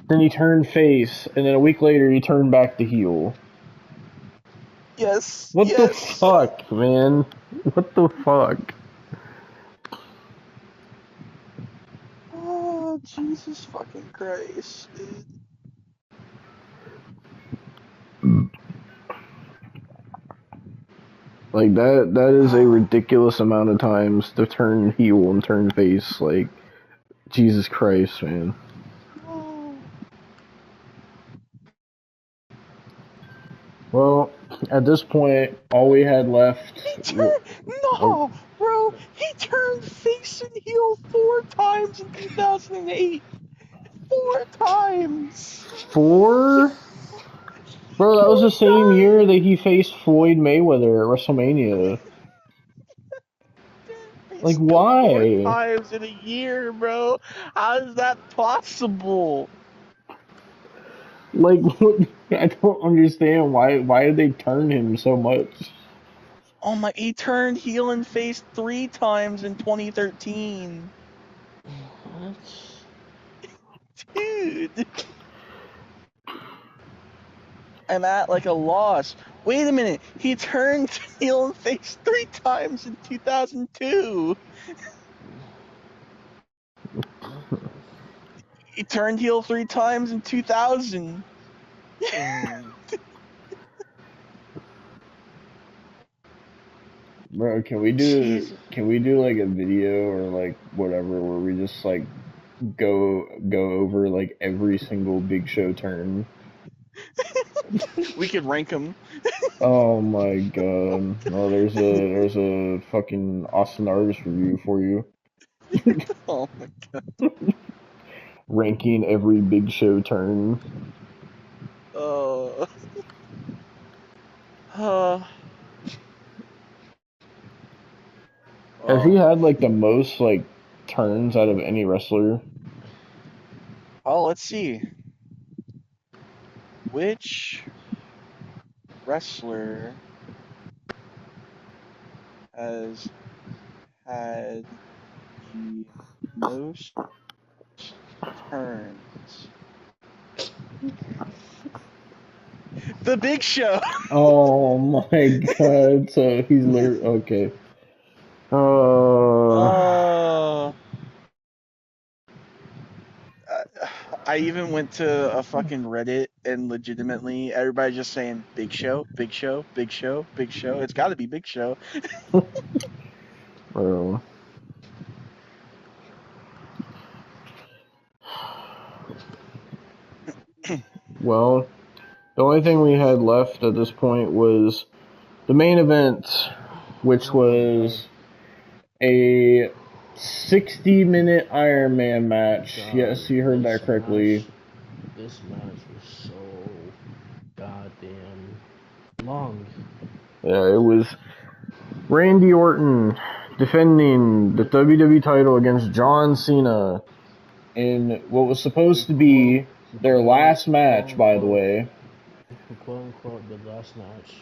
then he turned face, and then a week later he turned back to heel. Yes. What yes. the fuck, man? What the fuck? Oh, Jesus fucking Christ, dude. Like, that is a ridiculous amount of times to turn heel and turn face. Like, Jesus Christ, man. Well, at this point, all we had left... No, bro, he turned face and heel 4 times in 2008. 4 times. 4? Bro, that was the same year that he faced Floyd Mayweather at WrestleMania. Like, why? 4 times in a year, bro. How is that possible? Like, what? I don't understand why did they turn him so much? Oh my, he turned heel and face 3 times in 2013. What? Dude. I'm at like a loss. Wait a minute, he turned heel and face 3 times in 2002. He turned heel 3 times in 2000. Bro, can we do like a video or like whatever where we just like go over like every single Big Show turn? We could rank them. Oh my god. Oh, there's a fucking Austin Artist review for you. Oh my god. Ranking every Big Show turn. Has he had like the most like turns out of any wrestler? Oh, let's see. Which wrestler has had the most turns? The Big Show. Oh my god! So he's literally okay. I even went to a fucking Reddit and legitimately everybody just saying Big Show, Big Show, Big Show, Big Show. It's got to be Big Show. Bro. Well, the only thing we had left at this point was the main event, which was a 60-minute Iron Man match. God, yes, you heard that correctly. This match was so goddamn long. Yeah, it was Randy Orton defending the WWE title against John Cena in what was supposed to be their last match, by the way. Quote unquote, the last match.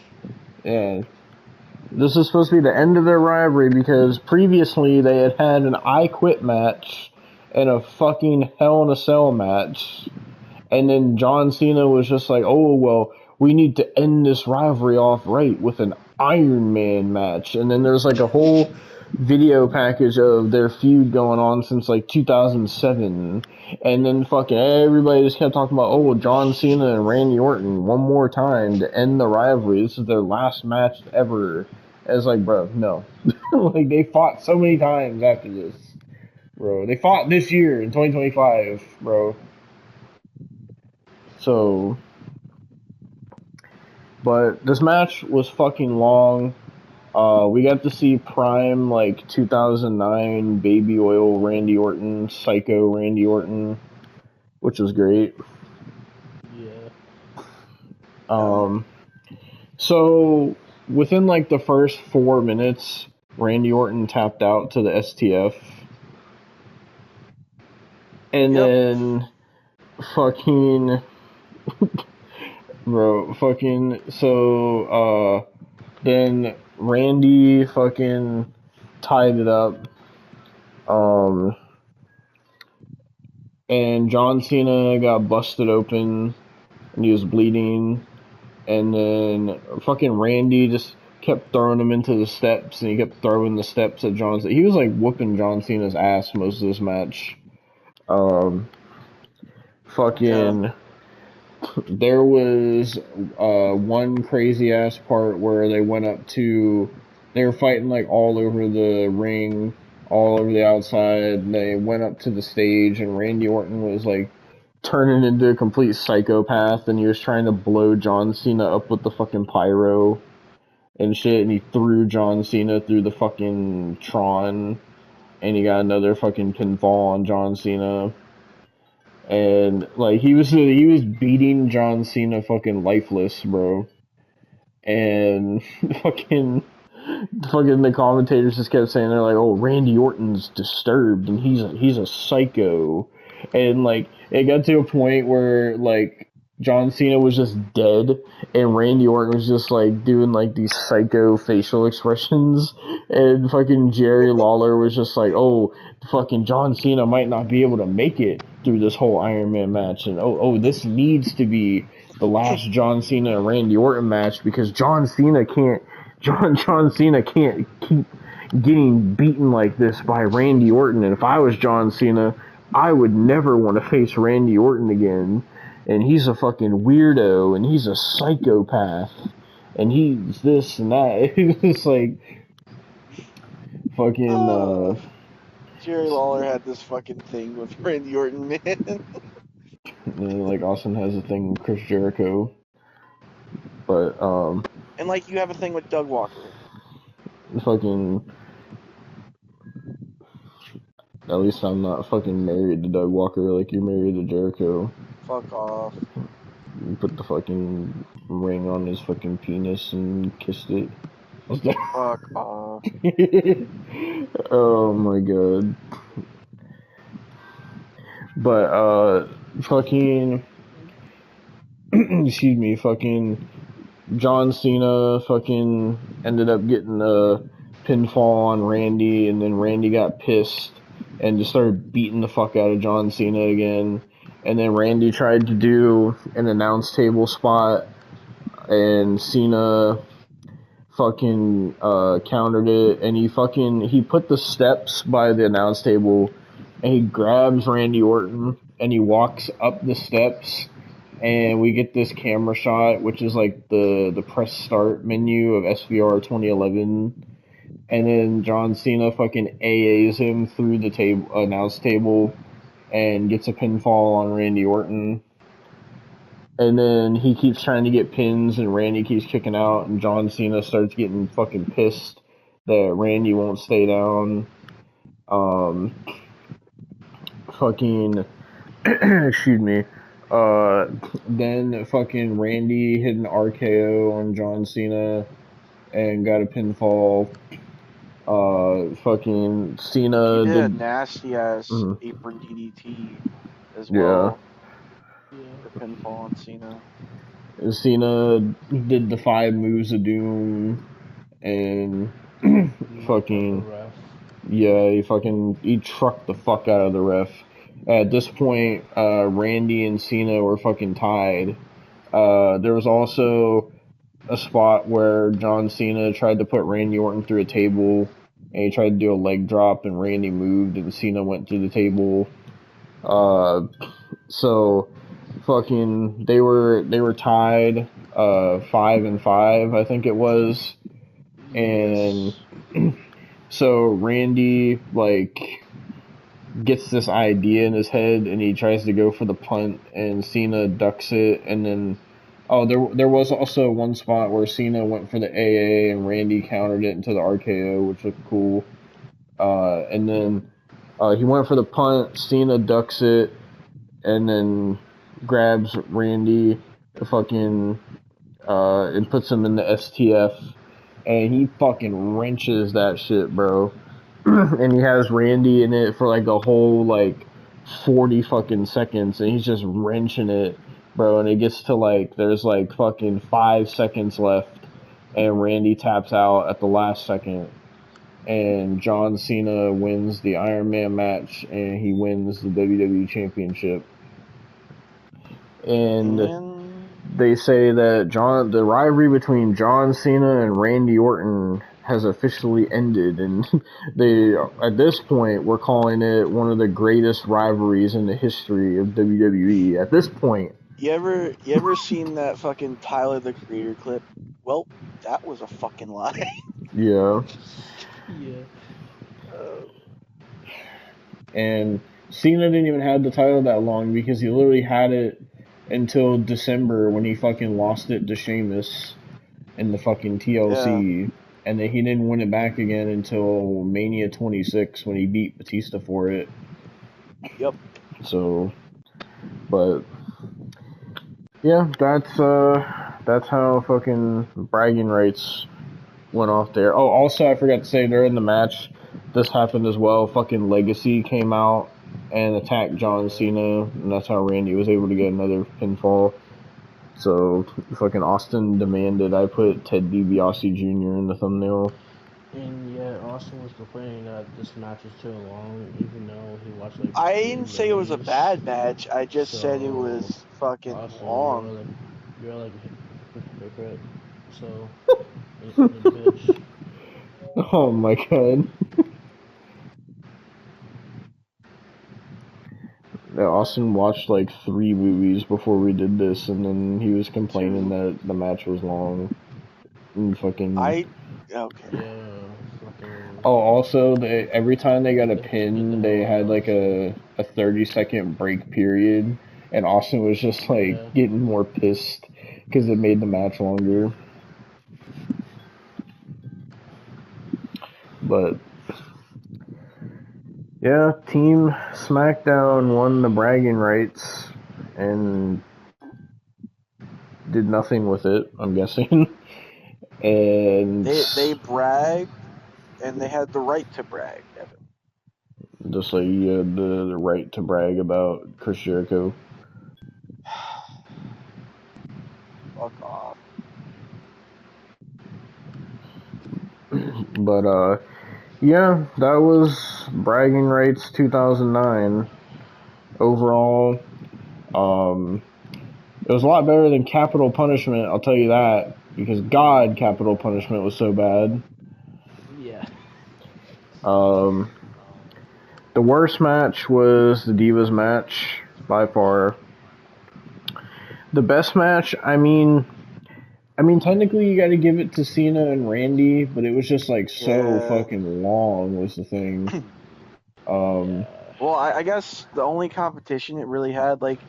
Yeah. This is supposed to be the end of their rivalry because previously they had had an I Quit match and a fucking Hell in a Cell match. And then John Cena was just like, oh, well, we need to end this rivalry off right with an Iron Man match. And then there's like a whole video package of their feud going on since like 2007. And then fucking everybody just kept talking about, oh, well, John Cena and Randy Orton one more time to end the rivalry. This is their last match ever. And it's like, bro, no. Like, they fought so many times after this, bro. They fought this year in 2025, bro. So, but this match was fucking long. We got to see prime, like, 2009 baby oil Randy Orton, psycho Randy Orton, which was great. Yeah. So, within, like, the first 4 minutes, Randy Orton tapped out to the STF. And then, fucking... Bro, fucking... So, then Randy fucking tied it up. And John Cena got busted open and he was bleeding. And then fucking Randy just kept throwing him into the steps and he kept throwing the steps at John Cena. He was like whooping John Cena's ass most of this match. Fucking... There was one crazy ass part where they went up to, they were fighting like all over the ring, all over the outside. They went up to the stage and Randy Orton was like turning into a complete psychopath and he was trying to blow John Cena up with the fucking pyro and shit, and he threw John Cena through the fucking Tron and he got another fucking pinfall on John Cena. And like he was beating John Cena fucking lifeless, bro. And fucking the commentators just kept saying, they're like, oh, Randy Orton's disturbed and he's a psycho. And like it got to a point where like John Cena was just dead and Randy Orton was just like doing like these psycho facial expressions, and fucking Jerry Lawler was just like, oh, fucking John Cena might not be able to make it through this whole Iron Man match, and this needs to be the last John Cena and Randy Orton match because John Cena can't keep getting beaten like this by Randy Orton, and if I was John Cena, I would never want to face Randy Orton again. And he's a fucking weirdo, and he's a psychopath, and he's this and that. It's like fucking Jerry Lawler had this fucking thing with Randy Orton, man. Like Austin has a thing with Chris Jericho, but and like you have a thing with Doug Walker. Fucking, at least I'm not fucking married to Doug Walker like you're married to Jericho. Fuck off. You put the fucking ring on his fucking penis and kissed it. Fuck off. Oh my god. But fucking excuse me, fucking John Cena fucking ended up getting a pinfall on Randy, and then Randy got pissed and just started beating the fuck out of John Cena again. And then Randy tried to do an announce table spot, and Cena fucking countered it, and he put the steps by the announce table, and he grabs Randy Orton, and he walks up the steps, and we get this camera shot, which is like the press start menu of SVR 2011, and then John Cena fucking AAs him through the announce table, and gets a pinfall on Randy Orton. And then he keeps trying to get pins, and Randy keeps kicking out, and John Cena starts getting fucking pissed that Randy won't stay down. Fucking, excuse me. Then fucking Randy hit an RKO on John Cena and got a pinfall. Fucking Cena He did a nasty ass apron DDT as well. For pinfall on Cena. Cena did the 5 moves of doom, and fucking he trucked the fuck out of the ref. At this point, Randy and Cena were fucking tied. There was also a spot where John Cena tried to put Randy Orton through a table, and he tried to do a leg drop, and Randy moved, and Cena went through the table. So fucking they were tied 5-5, I think it was. And so Randy like gets this idea in his head, and he tries to go for the punt, and Cena ducks it, and then there was also one spot where Cena went for the AA and Randy countered it into the RKO, which looked cool. And then he went for the punt, Cena ducks it, and then grabs Randy fucking and puts him in the STF, and he fucking wrenches that shit, bro. And he has Randy in it for like a whole like 40 fucking seconds, and he's just wrenching it, bro. And it gets to like there's like fucking 5 seconds left, and Randy taps out at the last second, and John Cena wins the Iron Man match, and he wins the WWE Championship. And they say that the rivalry between John Cena and Randy Orton has officially ended, and they, at this point, we're calling it one of the greatest rivalries in the history of WWE. At this point. You ever seen that fucking Tyler the Creator clip? Well, that was a fucking lie. Yeah. Yeah. And Cena didn't even have the title that long, because he literally had it until December when he fucking lost it to Sheamus in the fucking TLC. Yeah. And then he didn't win it back again until Mania 26 when he beat Batista for it. Yep. So, but yeah, that's how fucking bragging rights went off there. Oh, also I forgot to say during the match, this happened as well. Fucking Legacy came out and attacked John Cena, and that's how Randy was able to get another pinfall. So, fucking Austin demanded I put Ted DiBiase Jr. in the thumbnail. And yeah, Austin was complaining that this match was too long, even though he watched like. I didn't say it was a bad match. I just said it was fucking Austin, long. You're like a hypocrite. So, bitch. Oh my god. Austin watched like 3 movies before we did this, and then he was complaining that the match was long. And fucking. Okay. Yeah, fucking. Oh, also, every time they got a pin, they had like a 30-second break period, and Austin was just like getting more pissed because it made the match longer. But yeah, Team SmackDown won the bragging rights and did nothing with it, I'm guessing. And they bragged, and they had the right to brag, Devon. Just like you had the right to brag about Chris Jericho. Fuck off. But yeah, that was Bragging Rights 2009. Overall, it was a lot better than Capital Punishment, I'll tell you that. because God, capital punishment was so bad. Yeah. The worst match was the Divas match by far. The best match, I mean, technically you got to give it to Cena and Randy, but it was just like so fucking long was the thing. Yeah. Well, I guess the only competition it really had, like,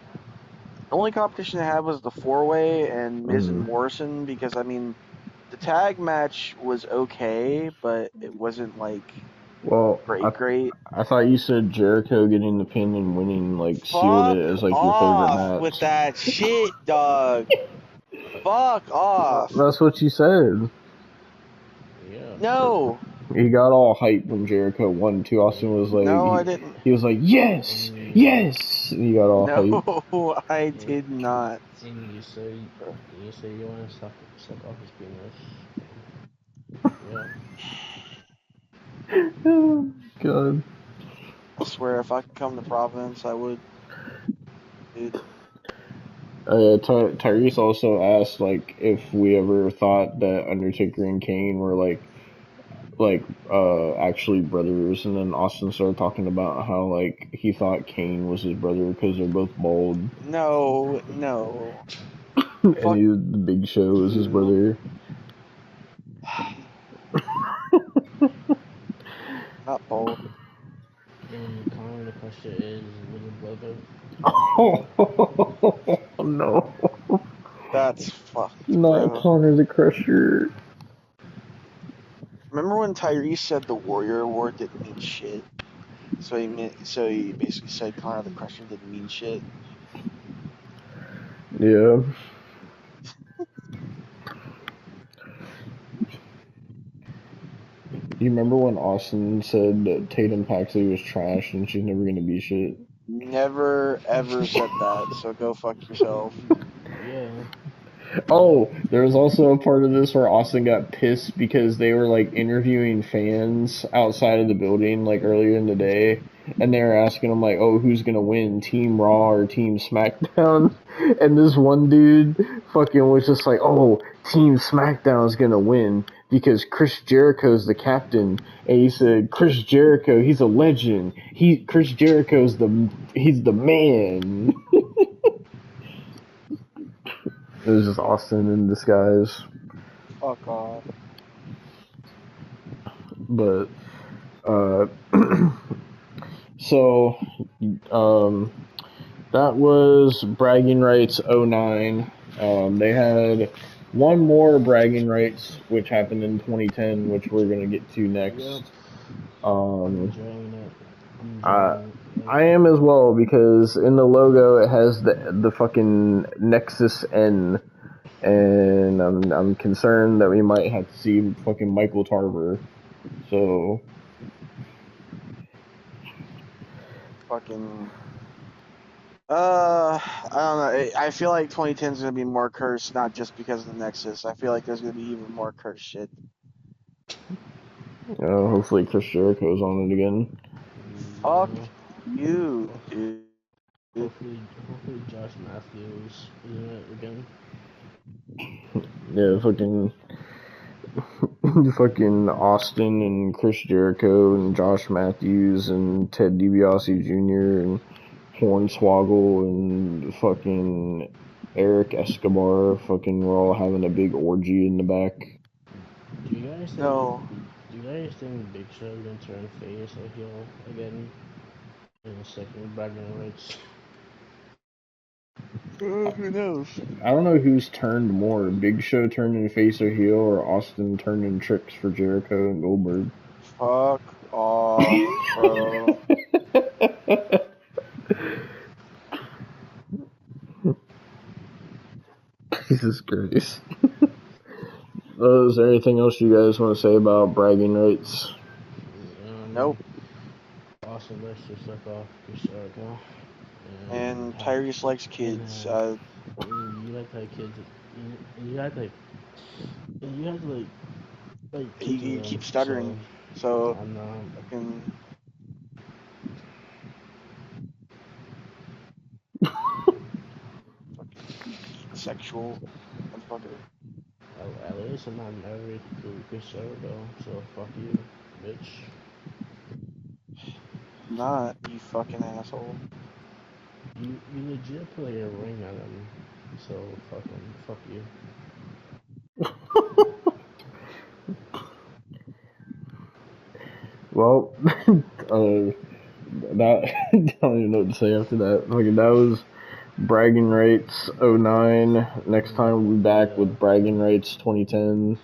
the only competition it had was the 4-way and Miz and Morrison, because, I mean, the tag match was okay, but it wasn't, like, Well, great. I thought you said Jericho getting the pin and winning, like, sealed Fuck it as, like, your favorite off match. with that shit, dog. Fuck off. That's what you said. Yeah. No. He got all hyped when Jericho won, too. Austin was like, No, I didn't. he was like, yes, And yes! And he got all hyped. No, I did not. And you say you want to suck off his penis. Yeah. Oh, God. I swear, if I could come to Providence, I would. Dude. Tyrese also asked, like, if we ever thought that Undertaker and Kane were, actually brothers, and then Austin started talking about how, like, he thought Kane was his brother because they're both bald. No. And Fuck the Big Show was his you. brother. Not bold. And Connor, the question is, little brother. Oh, no. That's fucked, Not bro. Connor the Crusher. Remember when Tyrese said the Warrior Award didn't mean shit? So he basically said Connor the Crusher didn't mean shit. Yeah. You remember when Austin said that Tatum Paxley was trash and she's never gonna be shit? Never ever said that. So go fuck yourself. Yeah. Oh, there was also a part of this where Austin got pissed because they were like interviewing fans outside of the building like earlier in the day, and they were asking him like, "Oh, who's gonna win, Team Raw or Team SmackDown?" And this one dude fucking was just like, "Oh, Team SmackDown's gonna win because Chris Jericho's the captain." And he said, "Chris Jericho, he's a legend. Chris Jericho's he's the man." It was just Austin in disguise. Fuck off. But so that was Bragging Rights 09. They had one more Bragging Rights, which happened in 2010, which we're gonna get to next. Yep. I'm enjoying it. I am as well, because in the logo it has the fucking Nexus N, and I'm concerned that we might have to see fucking Michael Tarver. So Fucking. I don't know. I feel like 2010 is gonna be more cursed, not just because of the Nexus. I feel like there's gonna be even more cursed shit. hopefully Chris Jericho's on it again. Fuck you, dude. Hopefully Josh Matthews is in it again. Yeah, fucking Austin and Chris Jericho and Josh Matthews and Ted DiBiase Jr. and Hornswoggle and fucking Eric Escobar. Fucking we're all having a big orgy in the back. Do you guys think? No. Do you guys think Big Show is gonna turn face or heel again in the second Bragging Rights? Who knows? I don't know who's turned more, Big Show turning face or heel, or Austin turning tricks for Jericho and Goldberg. Fuck off, bro. Jesus Christ. Is there anything else you guys want to say about Bragging Rights? Nope. Austin likes to suck off Chris Jericho. And Tyrese likes kids. You like to have kids. And you have to like kids You with them. keep stuttering. So I'm not. fucking. Fucking sexual motherfucker. At least I'm not married to Chris Jericho, so fuck you, bitch. Not, you fucking asshole. You legit put a ring on him, so fuck you. Well, that I don't even know what to say after that. Like that was bragging rights '09. Next time we'll be back Yeah. with bragging rights 2010.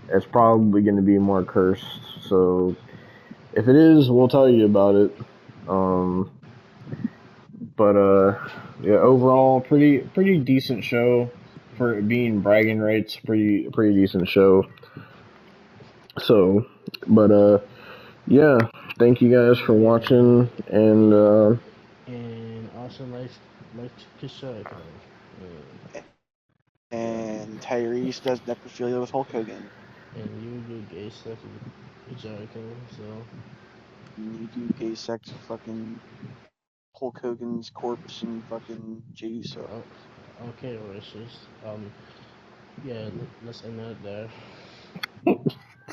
It's probably going to be more cursed. So if it is, we'll tell you about it. But yeah, overall, pretty decent show for it being bragging rights. Pretty decent show. So, but yeah, thank you guys for watching, and And also like Chris Jericho. And Tyrese does necrophilia with Hulk Hogan. And you do gay stuff with Jericho, so You do gay sex with fucking Hulk Hogan's corpse and fucking Jey Uso. oh, okay, racist. Yeah, let's end it there.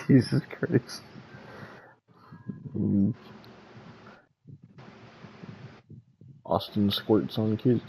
Jesus Christ. Austin squirts on kids.